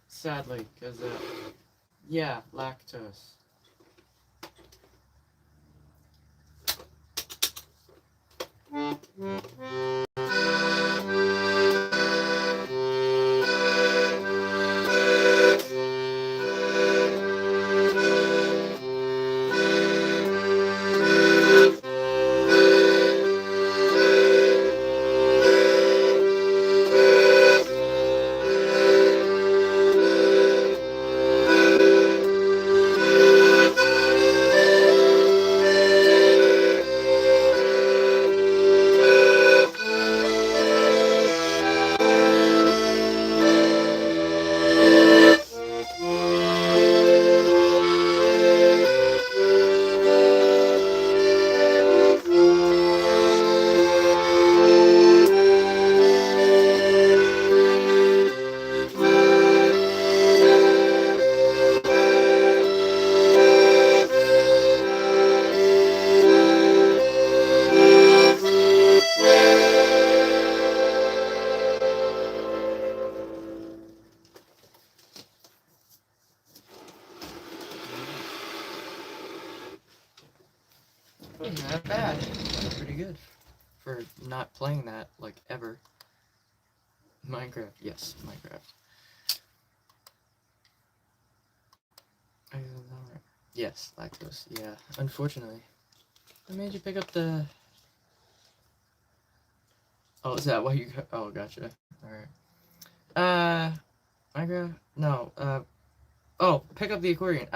Sadly, cause yeah, lactose. Wasn't that bad. That was pretty good for not playing that like ever. Minecraft, yes, Minecraft. Yes, lactose. Yeah, unfortunately. I made you pick up the. Oh, is that why you? Oh, gotcha. All right. Minecraft. No. Oh, pick up the accordion.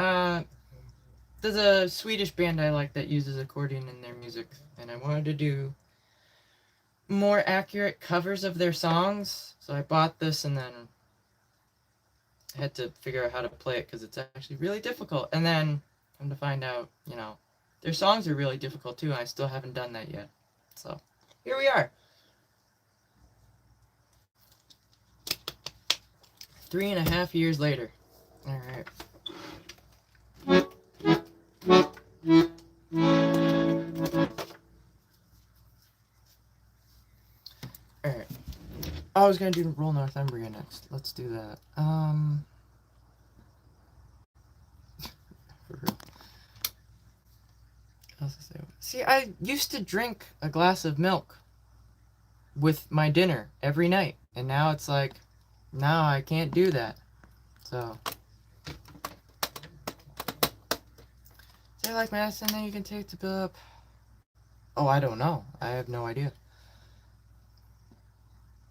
There's a Swedish band I like that uses accordion in their music, and I wanted to do more accurate covers of their songs, so I bought this and then I had to figure out how to play it because it's actually really difficult. And then come to find out, their songs are really difficult too, and I still haven't done that yet. So here we are. 3.5 years later. All right. Alright. I was gonna do Roll Northumbria next. Let's do that. For real. See, I used to drink a glass of milk with my dinner every night, and now it's like, now I can't do that. So, is there like medicine that you can take to build up? Oh, I don't know. I have no idea.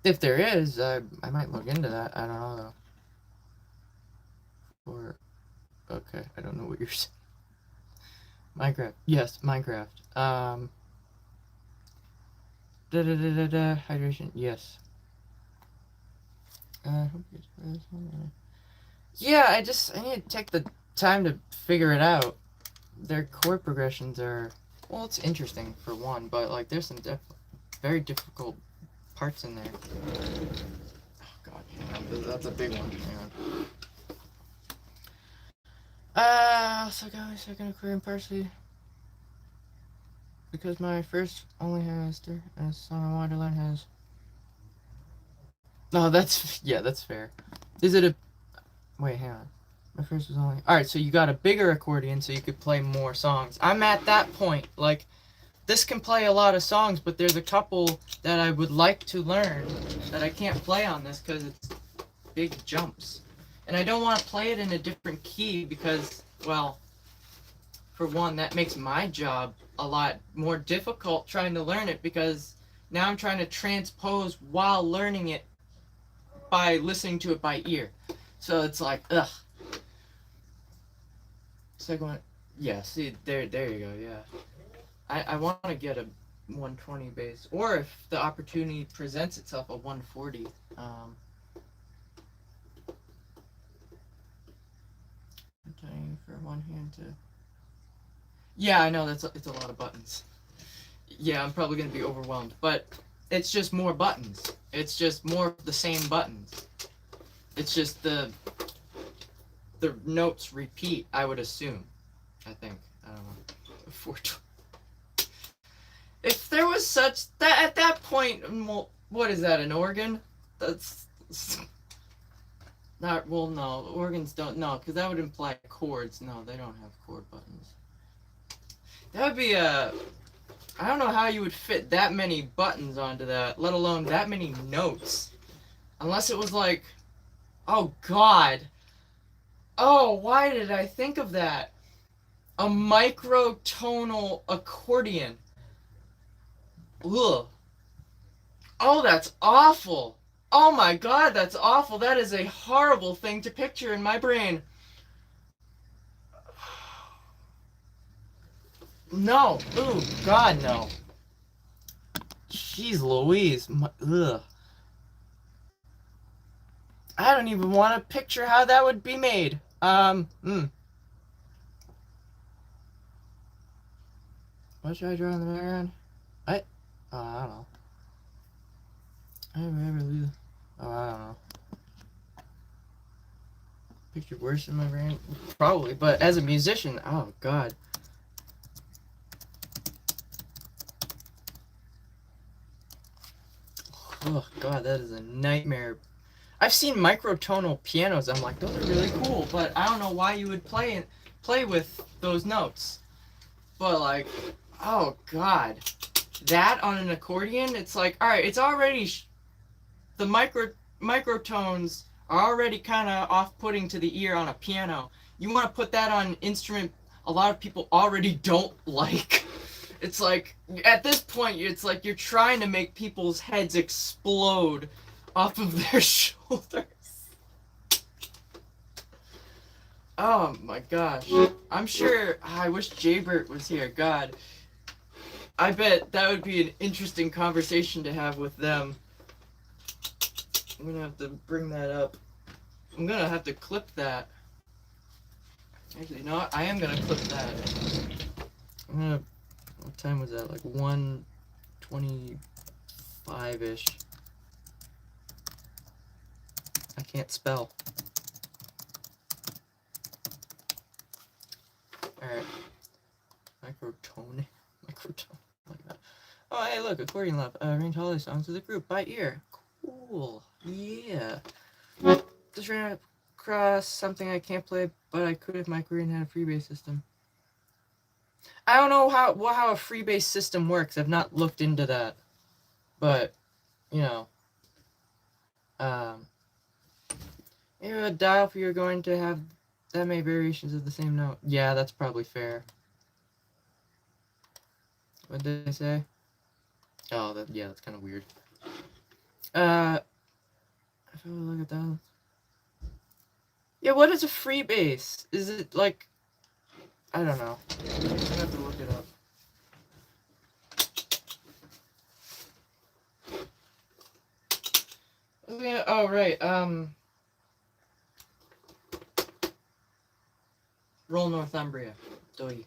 If there is, I might look into that. I don't know though. Or, okay, I don't know what you're saying. Minecraft. Yes, Minecraft. Hydration. Yes. Yeah, I need to take the time to figure it out. Their chord progressions are, well, it's interesting for one, but like there's some very difficult parts in there. Oh god, that's a big one. Hang on. So got my second aquarium partially because my first only has and Song of Wonderland has. No, that's fair. Is it a? Wait, hang on. My first was only. All right, so you got a bigger accordion, so you could play more songs. I'm at that point. Like, this can play a lot of songs, but there's a couple that I would like to learn that I can't play on this because it's big jumps, and I don't want to play it in a different key because, well, for one, that makes my job a lot more difficult trying to learn it because now I'm trying to transpose while learning it by listening to it by ear. So it's like, ugh. Second one, Yeah, see, there you go, yeah. I want to get a 120 bass, or if the opportunity presents itself, a 140. Trying for one hand to. Yeah, I know it's a lot of buttons. Yeah, I'm probably gonna be overwhelmed, but it's just more buttons. It's just more of the same buttons. It's just the notes repeat. I would assume. I think. I don't know. 420. If there was such that at that point, what is that? An organ? That's not. Well, no, organs don't. No, because that would imply chords. No, they don't have chord buttons. That would be a. I don't know how you would fit that many buttons onto that, let alone that many notes. Unless it was like, oh God. Oh, why did I think of that? A microtonal accordion. Ugh. Oh, that's awful. Oh my God, that's awful. That is a horrible thing to picture in my brain. No. Ooh, God, no. Jeez Louise. Ugh. I don't even want to picture how that would be made. What should I draw in the background? What? Oh, I don't know. I remember lose. Oh, I don't know. Picture worse in my brain? Probably, but as a musician, oh God. Oh God, that is a nightmare. I've seen microtonal pianos. I'm like, those are really cool, but I don't know why you would play with those notes. But like, oh God, that on an accordion, it's like, all right, it's already the microtones are already kind of off-putting to the ear on a piano. You want to put that on an instrument a lot of people already don't like. It's like, at this point, it's like you're trying to make people's heads explode off of their shoulders. Oh my gosh. I'm sure, I wish Jaybert was here. God. I bet that would be an interesting conversation to have with them. I'm gonna have to bring that up. I'm gonna have to clip that. Actually, you know what? I am gonna clip that. I'm gonna. What time was that? Like 1:25-ish. I can't spell. Alright. Microtone. Like that. Oh, hey, look, Accordion Lab. Arrange holiday songs to the group by ear. Cool. Yeah. Just ran across something I can't play, but I could if my accordion had a freebase system. I don't know how a freebase system works. I've not looked into that. But, you know. Maybe a dial for you're going to have that many variations of the same note. Yeah, that's probably fair. What did they say? Oh, yeah, that's kind of weird. If I look at that. Yeah, what is a freebase? Is it like, I don't know. I have to look it up. Oh, right. Roll Northumbria. Doi.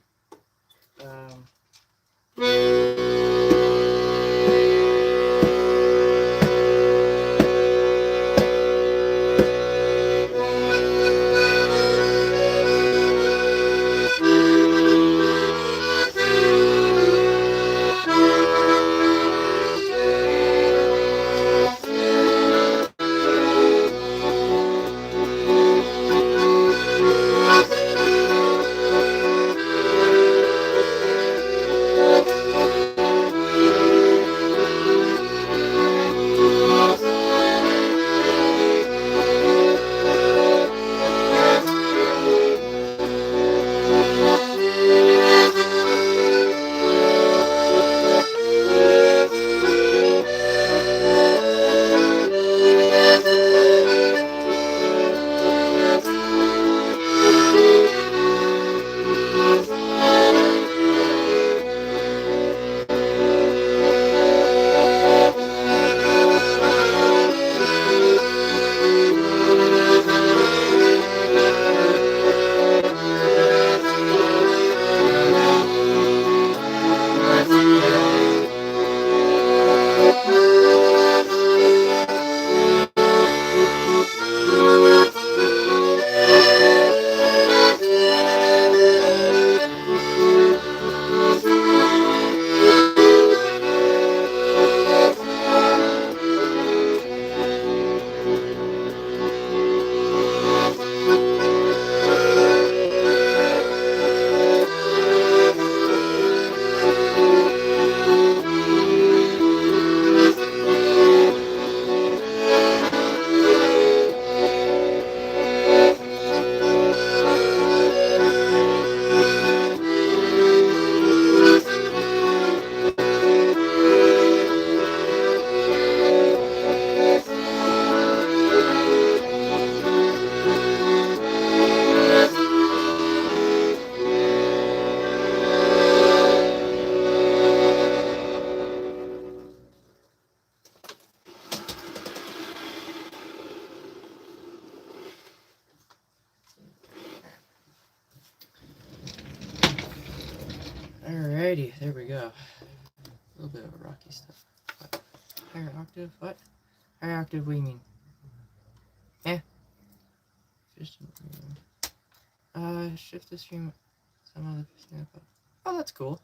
there we go. A little bit of rocky stuff. What? Higher octave? What? Higher octave, what do you mean? Shift the stream. Some other person. Oh, that's cool.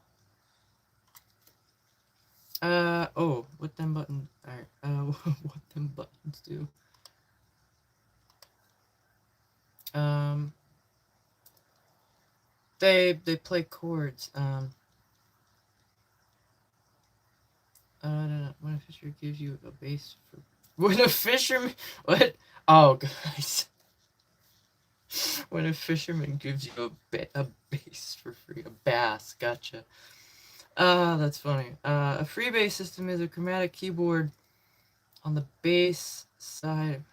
Oh, what them buttons? Alright, what them buttons do? They play chords. I don't know. When a fisher gives you a bass for... When a fisherman... What? Oh, guys. When a fisherman gives you a bass for free. A bass. Gotcha. That's funny. A freebase system is a chromatic keyboard on the bass side.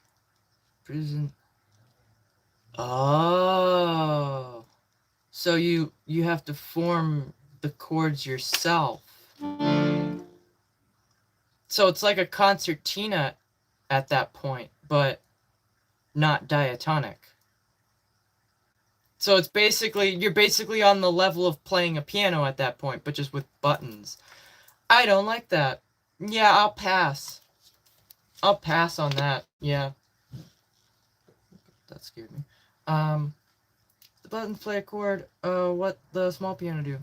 Prison. Oh. So you have to form the chords yourself. So it's like a concertina at that point, but not diatonic. So it's basically, you're basically on the level of playing a piano at that point, but just with buttons. I don't like that. Yeah, I'll pass. I'll pass on that. Yeah. That scared me. The buttons play a chord. What the small piano do?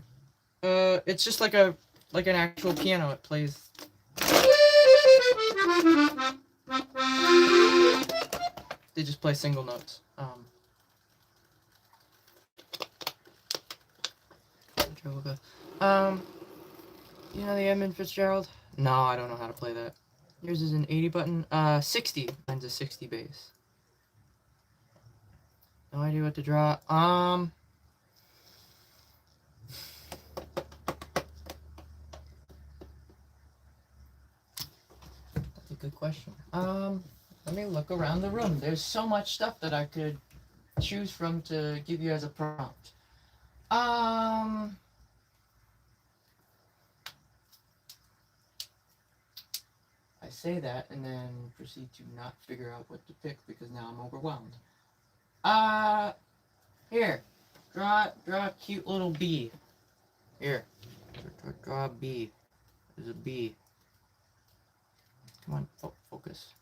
It's just like an actual piano. It plays. They just play single notes. You know the Edmund Fitzgerald? No, I don't know how to play that. Yours is an 80 button. 60. Mine's a 60 bass. No idea what to draw. That's a good question. Let me look around the room. There's so much stuff that I could choose from to give you as a prompt. I say that and then proceed to not figure out what to pick because now I'm overwhelmed. Here, draw a cute little bee. Here, draw a bee. There's a bee. Come on, focus.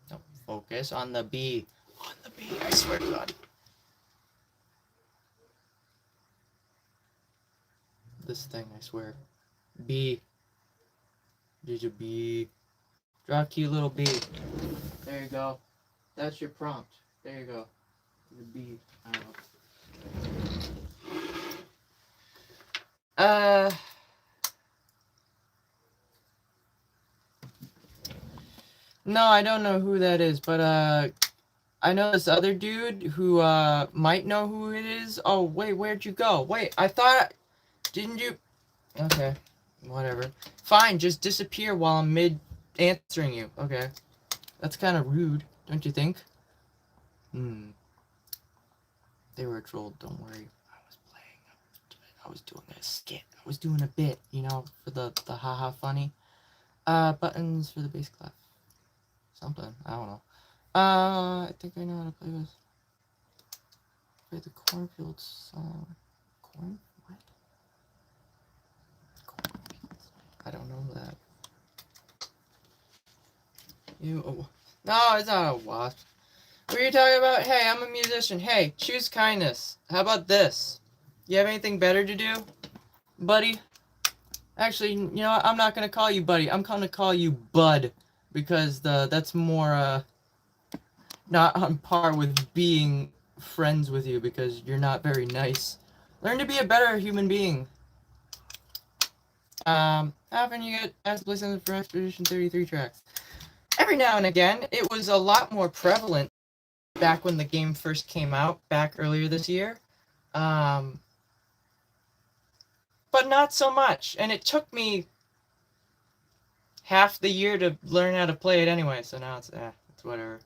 No, focus on the bee. On the bee, I swear to God. This thing, I swear. Bee. There's a bee. Draw a cute little bee. There you go. That's your prompt. There you go. The bee. I don't know. No, I don't know who that is, but I know this other dude who might know who it is. Oh, wait, where'd you go? Wait, I thought... Didn't you... Okay, whatever. Fine, just disappear while I'm mid-answering you. Okay. That's kind of rude, don't you think? They were trolled, don't worry. I was doing a skit. I was doing a bit, you know, for the haha funny. Buttons for the bass clef. Something, I don't know. I think I know how to play this. Play the cornfield song. What? Cornfields. I don't know that. Oh. No, it's not a wasp. What are you talking about? Hey, I'm a musician. Hey, choose kindness. How about this? You have anything better to do, buddy? Actually, you know what? I'm not gonna call you buddy. I'm gonna call you bud, because that's more not on par with being friends with you, because you're not very nice. Learn to be a better human being. How often you get asked to play something for Expedition 33 tracks? Every now and again. It was a lot more prevalent back when the game first came out, back earlier this year. But not so much. And it took me half the year to learn how to play it anyway, so now it's whatever.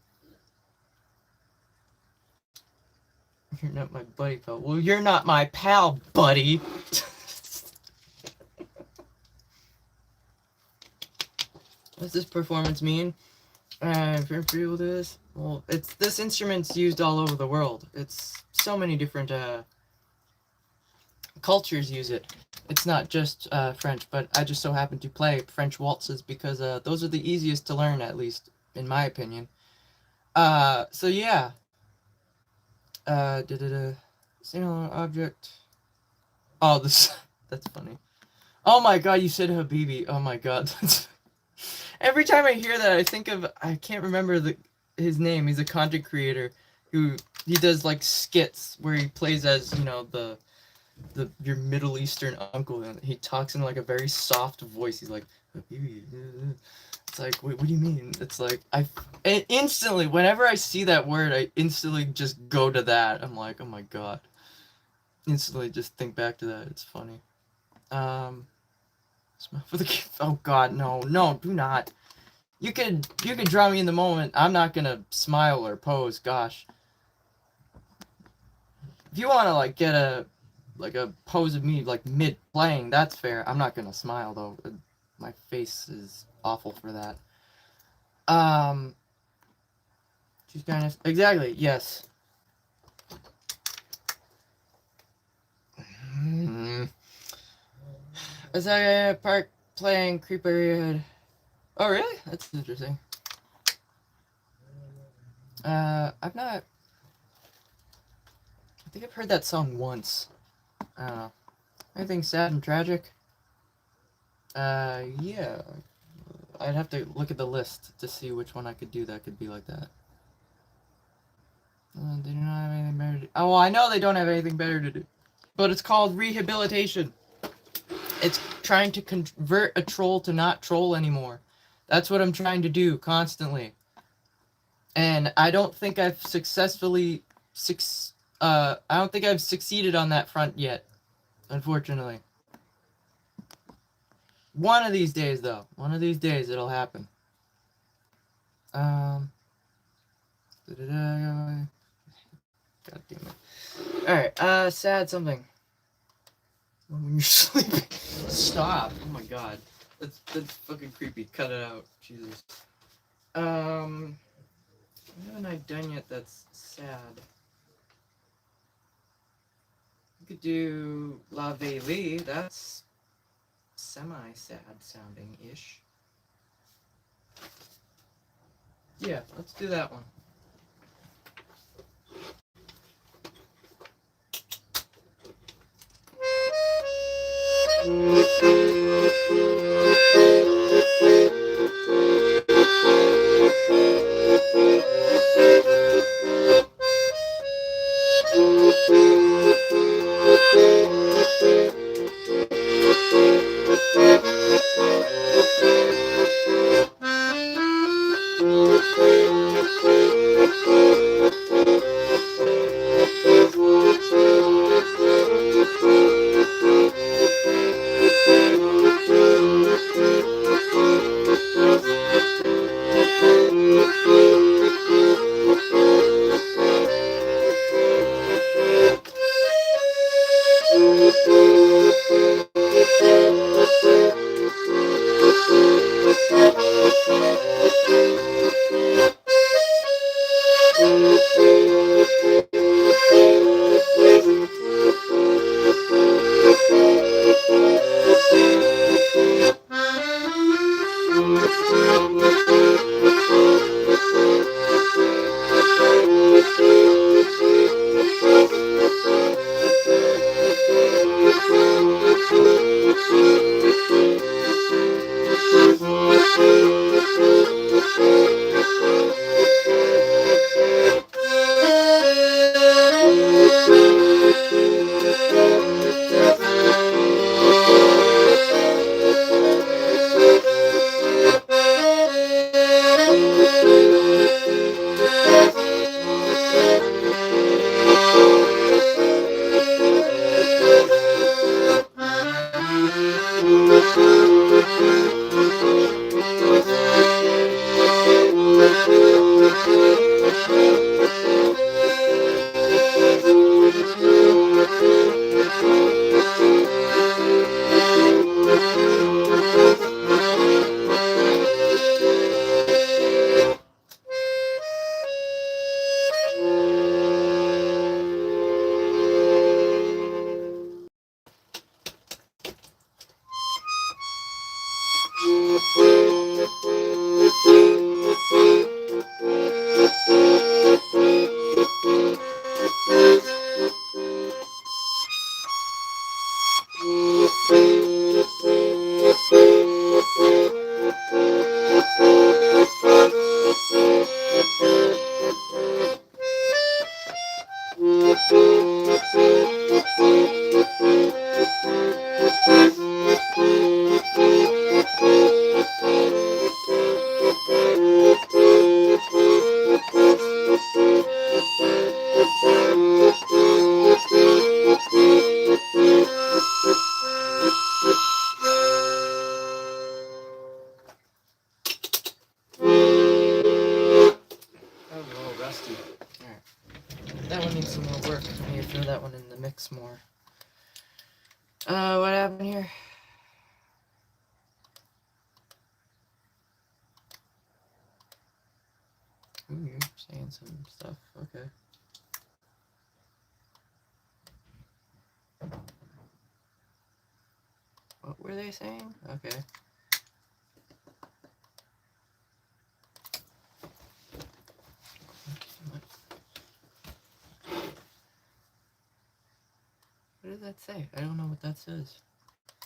You're not my buddy, pal. Well, you're not my pal, buddy. What's this performance mean? If you're free with this, well, this instrument's used all over the world. It's so many different cultures use it. It's not just French, but I just so happen to play French waltzes because those are the easiest to learn, at least in my opinion. So yeah. Single object. Oh, this that's funny. Oh my god, you said Habibi. Oh my god. Every time I hear that, I can't remember his name. He's a content creator who he does like skits where he plays as, your Middle Eastern uncle, and he talks in like a very soft voice. He's like, Habibi. It's like, wait, what do you mean? It's like instantly whenever I see that word, I instantly just go to that. I'm like, oh my god. Instantly just think back to that. It's funny. Smile for the oh god, no, do not. You can draw me in the moment. I'm not gonna smile or pose. Gosh, if you want to like get a pose of me like mid playing, that's fair. I'm not gonna smile though. My face is awful for that. She's kind of exactly yes. As I park playing Creeper. Oh really? That's interesting. I've not. I think I've heard that song once. I don't know. Anything sad and tragic? Yeah. I'd have to look at the list to see which one I could do that could be like that. They do not have anything better to do. Oh, well, I know they don't have anything better to do. But it's called rehabilitation. It's trying to convert a troll to not troll anymore. That's what I'm trying to do constantly. And I don't think I've successfully I don't think I've succeeded on that front yet, unfortunately. One of these days, though. One of these days, it'll happen. God damn it. Alright, sad something. When you're sleeping. Stop. Oh my god. That's fucking creepy. Cut it out. Jesus. What haven't I done yet that's sad? You could do La Veille. That's semi-sad sounding-ish. Yeah, let's do that one. Rusty. Alright. That one needs some more work. I need to throw that one in the mix more. What happened here? Ooh, you're saying some stuff. Okay. What were they saying? Okay. What does that say? I don't know what that says.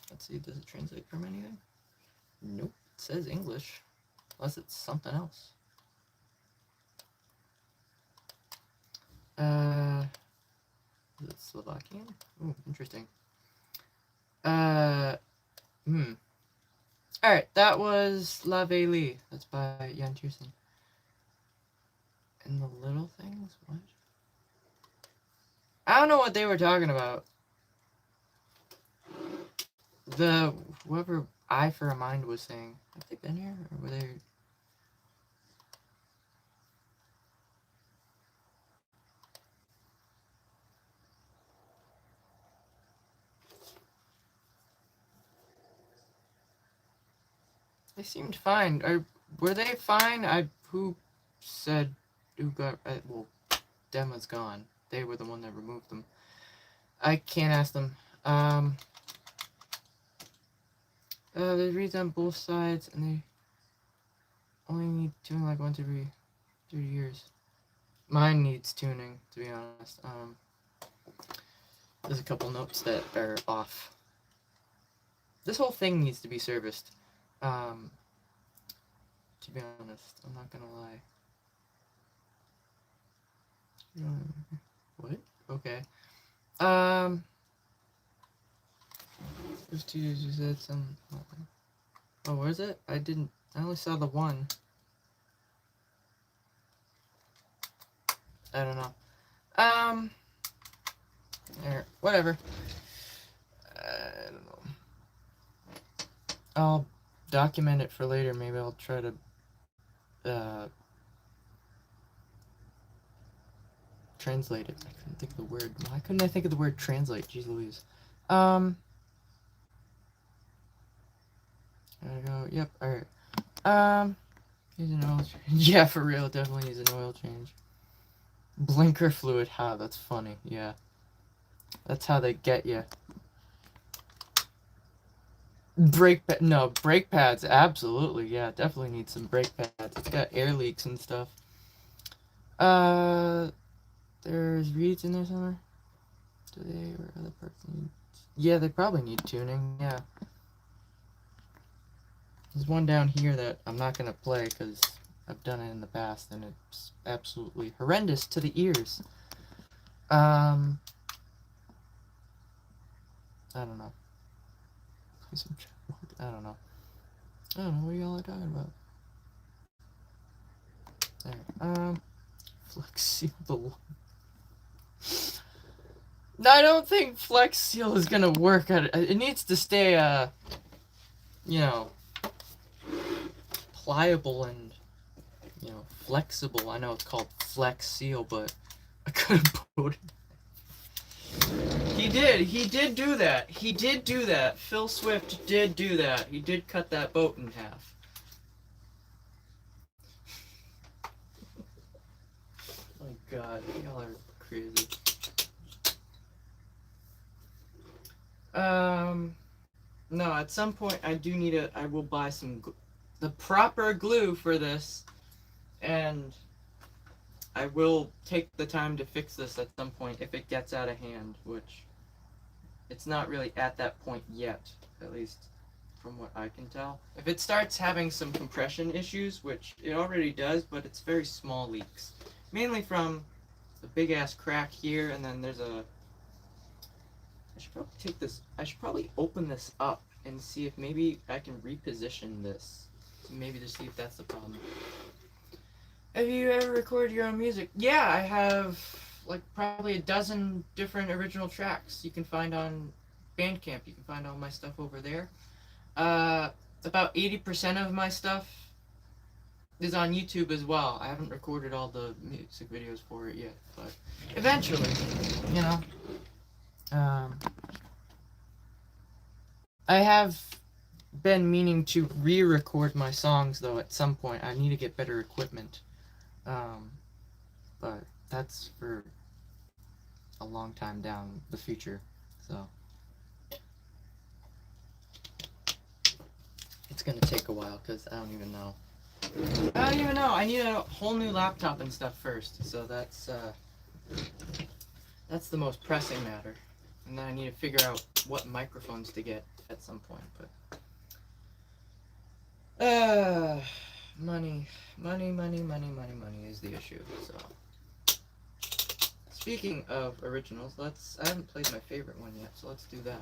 Let's see, does it translate from anything? Nope. It says English. Unless it's something else. Is it Slovakian? Ooh, interesting. Alright, that was La Veille. That's by Jan Tiersen. And the little things? What? I don't know what they were talking about. Whoever Eye for a Mind was saying. Have they been here? Or were they... They seemed fine. Were they fine? Who said... Who got... well, Dema's gone. They were the one that removed them. I can't ask them. There's reads on both sides, and they only need tuning like once every 30 years. Mine needs tuning, to be honest. There's a couple notes that are off. This whole thing needs to be serviced. To be honest, I'm not gonna lie. What? Okay. There's 2 years you said some... Oh, where is it? I only saw the one. I don't know. Whatever. I don't know. I'll document it for later. Maybe I'll try to translate it. I couldn't think of the word. Why couldn't I think of the word translate? Jeez Louise. There we go. Yep. Alright. Needs an oil change. Yeah, for real. Definitely needs an oil change. Blinker fluid. Ha, that's funny. Yeah. That's how they get you. Brake pads. Absolutely. Yeah, definitely need some brake pads. It's got air leaks and stuff. There's reeds in there somewhere. Do they or other parts need... Yeah, they probably need tuning. Yeah. There's one down here that I'm not gonna play because I've done it in the past and it's absolutely horrendous to the ears. I don't know. I don't know. I don't know what y'all are talking about. There. Flex Seal the... No, I don't think Flex Seal is gonna work. It needs to stay, you know, pliable and, you know, flexible. I know it's called Flex Seal, but I couldn't put it. He did do that. He did do that. Phil Swift did do that. He did cut that boat in half. Oh my god, y'all are crazy. No, at some point I do need I will buy the proper glue for this, and I will take the time to fix this at some point if it gets out of hand, which it's not really at that point yet, at least from what I can tell. If it starts having some compression issues, which it already does, but it's very small leaks, mainly from the big ass crack here, and then there's a. I should probably take this. I should probably open this up and see if maybe I can reposition this. Maybe to see if that's the problem. Have you ever recorded your own music? Yeah, I have like probably a dozen different original tracks you can find on Bandcamp. You can find all my stuff over there. Uh, about 80% of my stuff is on YouTube as well. I haven't recorded all the music videos for it yet, but eventually, you know. Um, I have been meaning to re-record my songs though at some point. I need to get better equipment. Um, but that's for a long time down the future. So it's gonna take a while because I don't even know. I don't even know. I need a whole new laptop and stuff first. So that's the most pressing matter. And then I need to figure out what microphones to get at some point. But money is the issue. So speaking of originals, I haven't played my favorite one yet, so let's do that.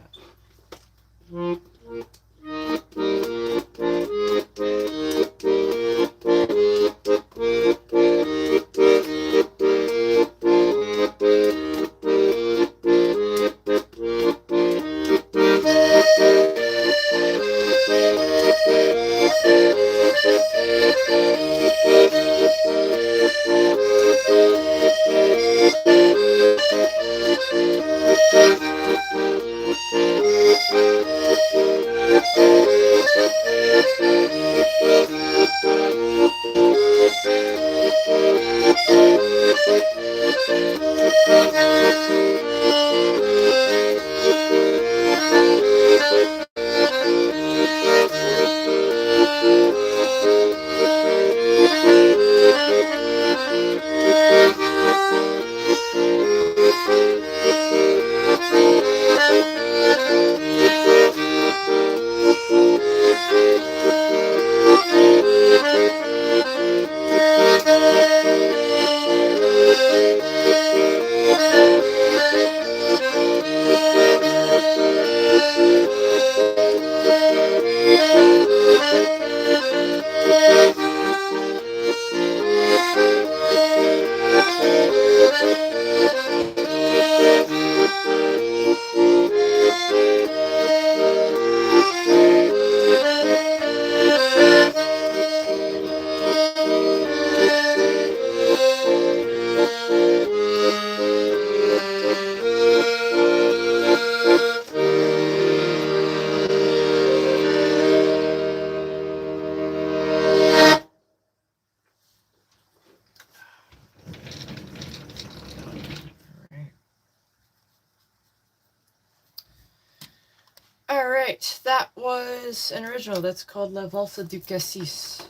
Alright, that was an original. That's called La Valse du Cassis.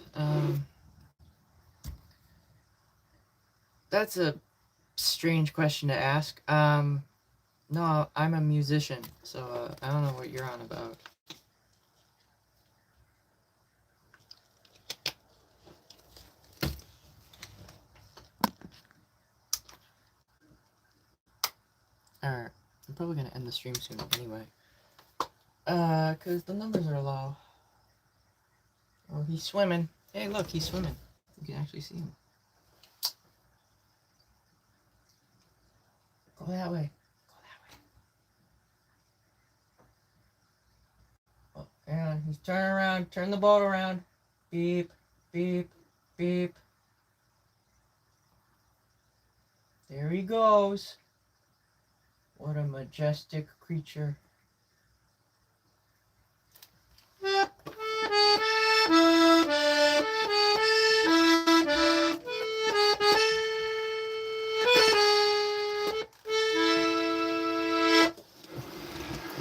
That's a strange question to ask. No, I'm a musician, so I don't know what you're on about. Alright, I'm probably gonna end the stream soon anyway. Cause the numbers are low. Oh, he's swimming. Hey, look, he's swimming. You can actually see him. Go that way. Go that way. Oh, and he's turning around. Turn the boat around. Beep, beep, beep. There he goes. What a majestic creature. He's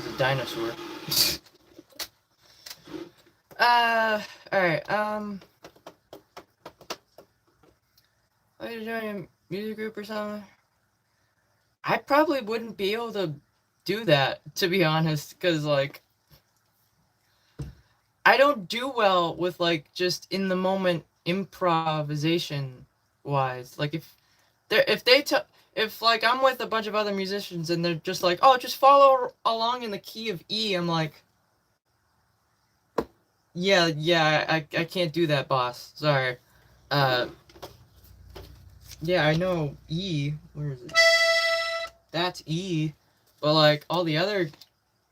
a dinosaur. Alright, are you joining a music group or something? I probably wouldn't be able to do that, to be honest, because, like, I don't do well with, like, just in the moment improvisation wise. Like, if like I'm with a bunch of other musicians and they're just like, oh, just follow along in the key of E, I'm like, yeah, I can't do that, boss. Sorry. Uh, yeah, I know E. Where is it? That's E. But, like, all the other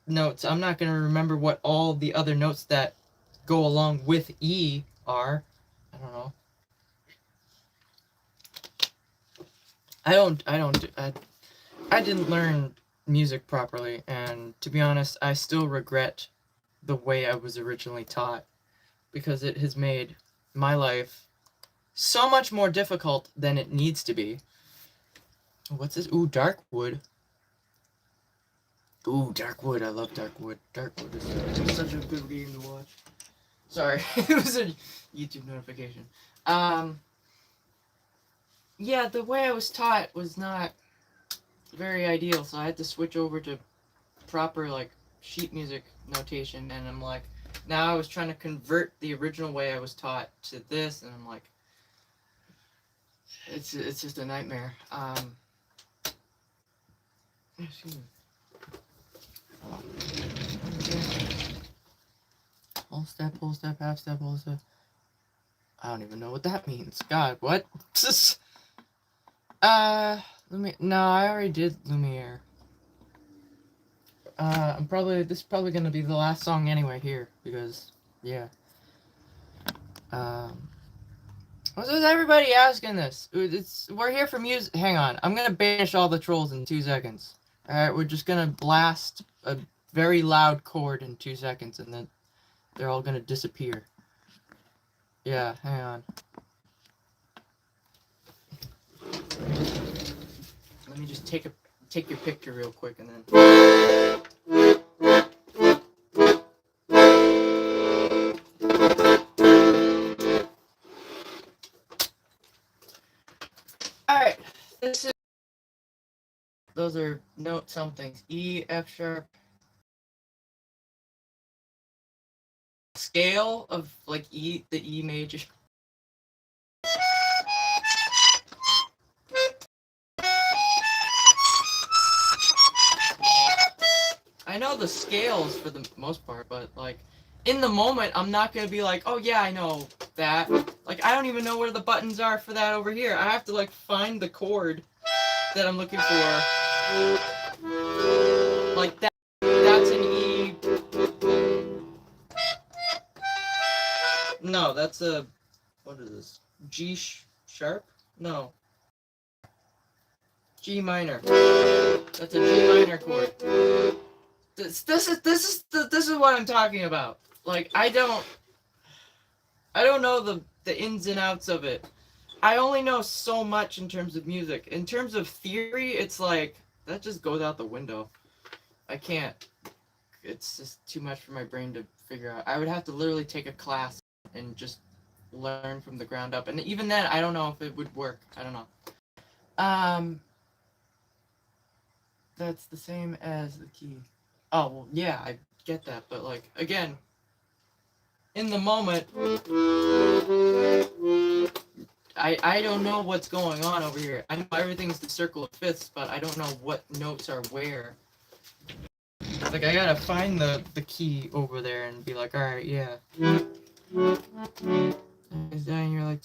notes, I'm not gonna remember what all the other notes that go along with E are. I don't know. I didn't learn music properly, and to be honest, I still regret the way I was originally taught, because it has made my life so much more difficult than it needs to be. What's this? Ooh, Darkwood. Ooh, Darkwood. I love Darkwood. Darkwood is such a good game to watch. Sorry, it was a YouTube notification. Yeah, the way I was taught was not very ideal, so I had to switch over to proper, like, sheet music notation, and I'm like, now I was trying to convert the original way I was taught to this, and I'm like, it's just a nightmare. Excuse me. Whole step, half step, whole step. I don't even know what that means. God, what? No, I already did Lumiere. This is probably gonna be the last song anyway here, because, yeah. What is everybody asking this? We're here for music. Hang on, I'm gonna banish all the trolls in 2 seconds. Alright, we're just gonna blast a very loud chord in 2 seconds, and then they're all gonna disappear. Yeah, hang on. Let me just take your picture real quick, and then... Alright, this is... Those are note somethings. E, F sharp. Scale of, like, E, the E major. I know the scales for the most part, but, like, in the moment, I'm not gonna be like, oh yeah, I know that. Like, I don't even know where the buttons are for that over here. I have to, like, find the chord that I'm looking for. Like, that's an E. No, that's a, what is this? G sharp? No. G minor. That's a G minor chord. This is what I'm talking about. Like, I don't know the ins and outs of it. I only know so much in terms of music. In terms of theory, it's like, that just goes out the window. I can't. It's just too much for my brain to figure out. I would have to literally take a class and just learn from the ground up. And even then, I don't know if it would work. I don't know. That's the same as the key. Oh, well, yeah, I get that. But, like, again, in the moment, I don't know what's going on over here. I know everything's the circle of fifths, but I don't know what notes are where. Like, I gotta find the key over there and be like, alright, yeah. And you're like,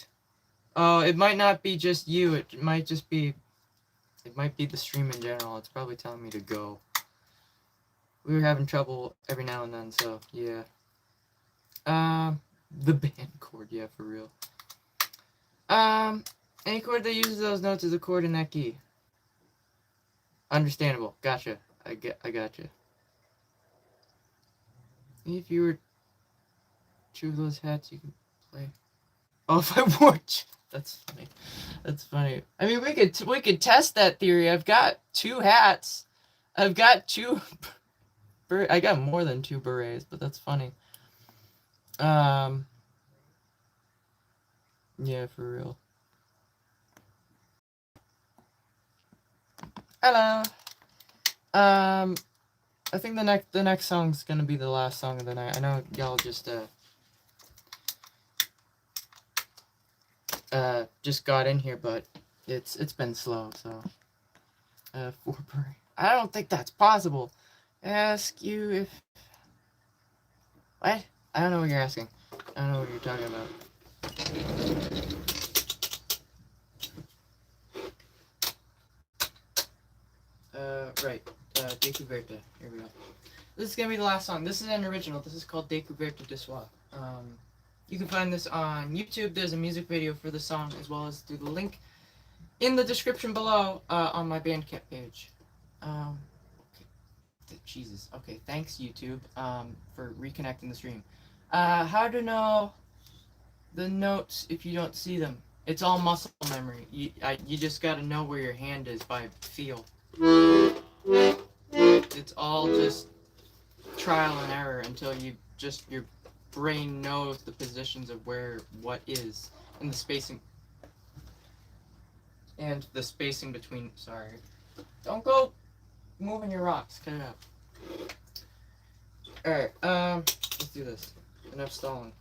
oh, it might not be just you, it might just be, it might be the stream in general. It's probably telling me to go. We were having trouble every now and then, so, yeah. The band chord, yeah, for real. Any chord that uses those notes is a chord in that key. Understandable. Gotcha. I gotcha. If you were two of those hats, you could play. Oh, if I wore... That's funny. That's funny. I mean, we could test that theory. I've got 2 hats. I've got 2... I got more than 2 berets, but that's funny. Yeah, for real. Hello. Um, I think the next song's gonna be the last song of the night. I know y'all just got in here, but it's been slow, so I don't think that's possible. Ask you if what? I don't know what you're asking. I don't know what you're talking about. Right. Découverte. Here we go. This is gonna be the last song. This is an original. This is called Découverte de Soi. You can find this on YouTube. There's a music video for the song, as well as through the link in the description below on my Bandcamp page. Jesus. Okay, thanks YouTube for reconnecting the stream. How to know the notes if you don't see them? It's all muscle memory. You just gotta know where your hand is by feel. It's all just trial and error until your brain knows the positions of where what is and the spacing between. Sorry, don't go moving your rocks. Cut it out. All right, let's do this. Enough stalling.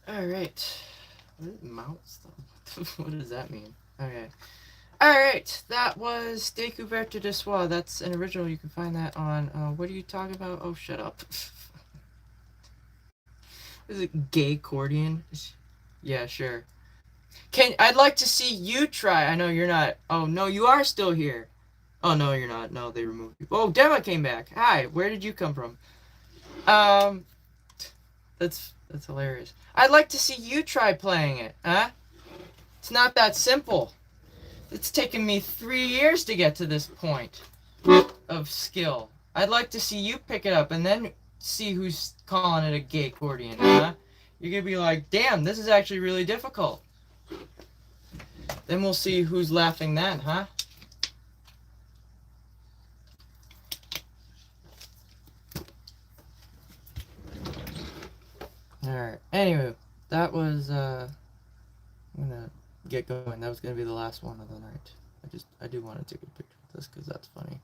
Alright. What is mount stuff? What does that mean? Okay. Alright, that was Découverte de Soi. That's an original. You can find that on, what are you talking about? Oh, shut up. Is it gay accordion? Yeah, sure. I'd like to see you try. I know you're not. Oh, no, you are still here. Oh, no, you're not. No, they removed you. Oh, Dema came back. Hi, where did you come from? That's hilarious. I'd like to see you try playing it, huh? It's not that simple. It's taken me 3 years to get to this point. of skill. I'd like to see you pick it up and then see who's calling it a gay accordion, huh? You're gonna be like, damn, this is actually really difficult. Then we'll see who's laughing then, huh? Alright, anyway, that was, I'm gonna get going. That was gonna be the last one of the night. I do want to take a picture of this because that's funny.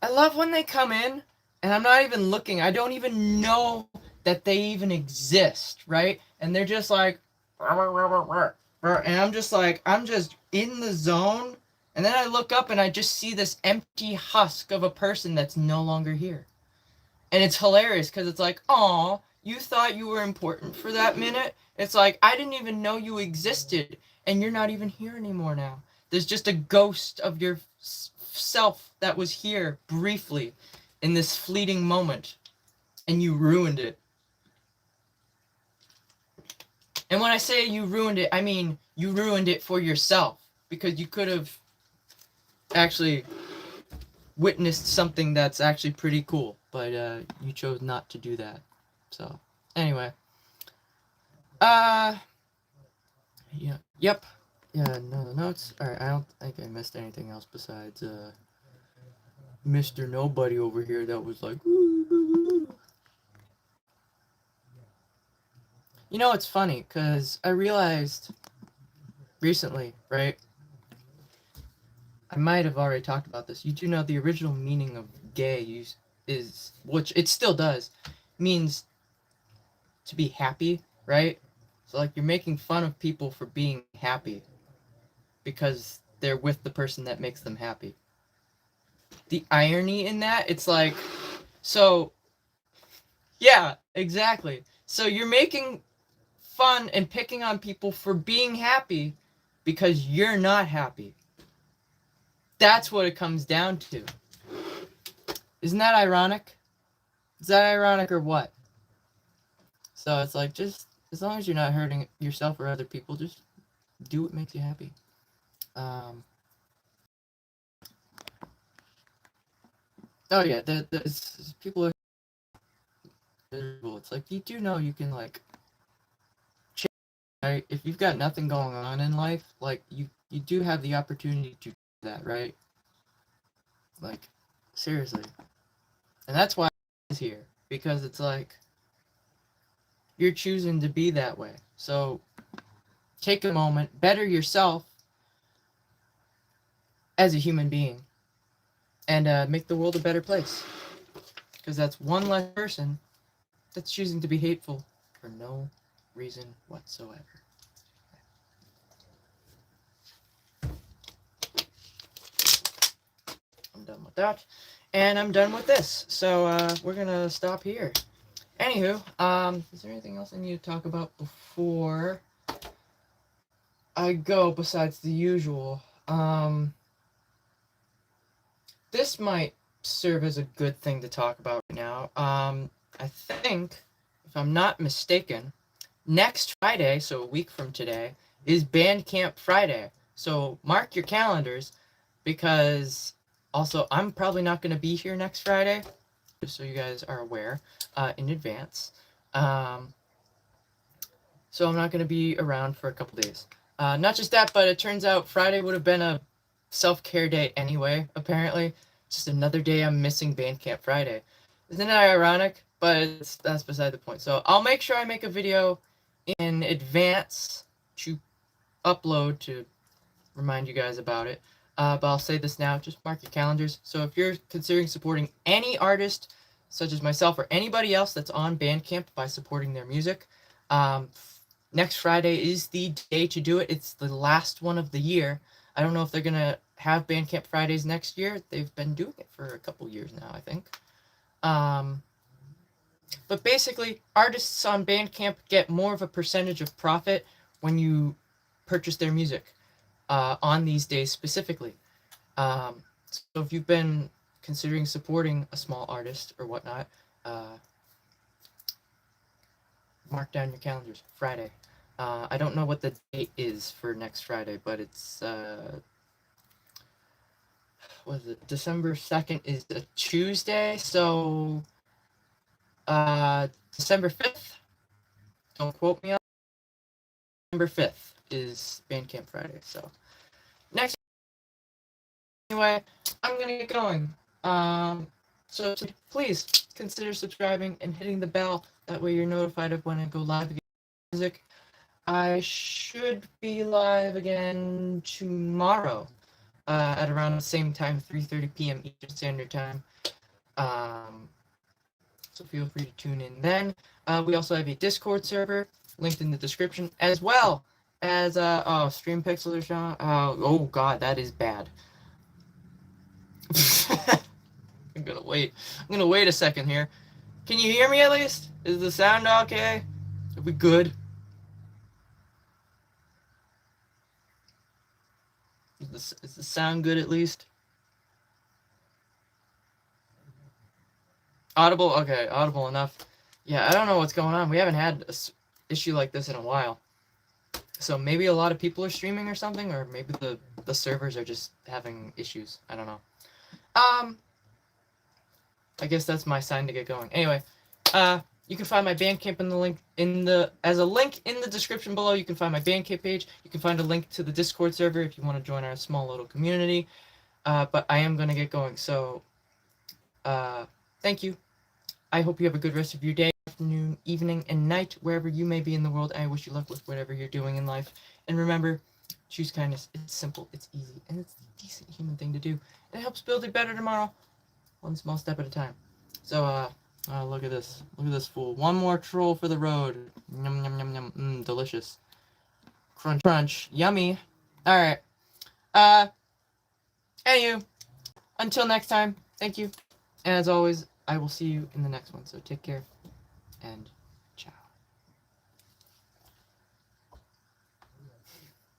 I love when they come in and I'm not even looking. I don't even know that they even exist, right? And they're just like, and I'm just like, I'm just in the zone. And then I look up and I just see this empty husk of a person that's no longer here. And it's hilarious because it's like, aw, you thought you were important for that minute? It's like, I didn't even know you existed, and you're not even here anymore now. There's just a ghost of your self that was here briefly in this fleeting moment, and you ruined it. And when I say you ruined it, I mean you ruined it for yourself, because you could have actually witnessed something that's actually pretty cool, but you chose not to do that. So, anyway. Yeah, yep. Yeah, no, the notes. Alright, I don't think I missed anything else besides, Mr. Nobody over here that was like, you know, it's funny, because I realized recently, right? I might have already talked about this. You do know the original meaning of gay is, which it still does, means to be happy, right? So, like, you're making fun of people for being happy because they're with the person that makes them happy. The irony in that, it's like, so, yeah, exactly. So you're making fun and picking on people for being happy because you're not happy. That's what it comes down to. Isn't that ironic? Is that ironic or what? So it's like, just as long as you're not hurting yourself or other people, just do what makes you happy. Oh yeah, people are miserable. It's like, you do know you can, like, change, right? If you've got nothing going on in life, like, you do have the opportunity to do that, right? Like, seriously. And that's why it's here, because it's like, you're choosing to be that way. So take a moment, better yourself as a human being, and make the world a better place. Because that's one less person that's choosing to be hateful for no reason whatsoever. I'm done with that. And I'm done with this. So we're going to stop here. Anywho, is there anything else I need to talk about before I go besides the usual? This might serve as a good thing to talk about right now. I think, if I'm not mistaken, next Friday, so a week from today, is Bandcamp Friday. So mark your calendars, because also I'm probably not going to be here next Friday, just so you guys are aware in advance. So I'm not going to be around for a couple days. Not just that, but it turns out Friday would have been a self-care day anyway, apparently. Just another day I'm missing Bandcamp Friday. Isn't that ironic? But that's beside the point. So I'll make sure I make a video in advance to upload to remind you guys about it. But I'll say this now, just mark your calendars. So if you're considering supporting any artist, such as myself or anybody else that's on Bandcamp by supporting their music, next Friday is the day to do it. It's the last one of the year. I don't know if they're going to have Bandcamp Fridays next year. They've been doing it for a couple years now, I think. But basically, artists on Bandcamp get more of a percentage of profit when you purchase their music on these days specifically. So if you've been considering supporting a small artist or whatnot, mark down your calendars. Friday. I don't know what the date is for next Friday, but it's what is it? December 2nd is a Tuesday, so December 5th. Don't quote me on. December 5th is Bandcamp Friday. So next, anyway, I'm gonna get going. So please consider subscribing and hitting the bell. That way you're notified of when I go live again. Music. I should be live again tomorrow at around the same time, 3:30 p.m. Eastern Standard Time. So feel free to tune in then. We also have a Discord server linked in the description, as well as Stream Pixel or Sean. Oh god, that is bad. I'm gonna wait. I'm gonna wait a second here. Can you hear me at least? Is the sound okay? Are we good? Is the sound good at least? Audible? Okay, audible enough. Yeah, I don't know what's going on. We haven't had an issue like this in a while. So maybe a lot of people are streaming or something, or maybe the servers are just having issues. I don't know. I guess that's my sign to get going. Anyway, you can find my Bandcamp in the link as a link in the description below. You can find my Bandcamp page. You can find a link to the Discord server if you want to join our small little community. But I am gonna get going. So, thank you. I hope you have a good rest of your day, afternoon, evening, and night, wherever you may be in the world. I wish you luck with whatever you're doing in life. And remember, choose kindness. It's simple, it's easy, and it's the decent human thing to do. And it helps build a better tomorrow, one small step at a time. So, look at this. Look at this fool. One more troll for the road. Yum, yum, yum, yum. Delicious. Crunch, crunch. Yummy. Alright. Anywho, until next time, thank you. And as always, I will see you in the next one. So take care, and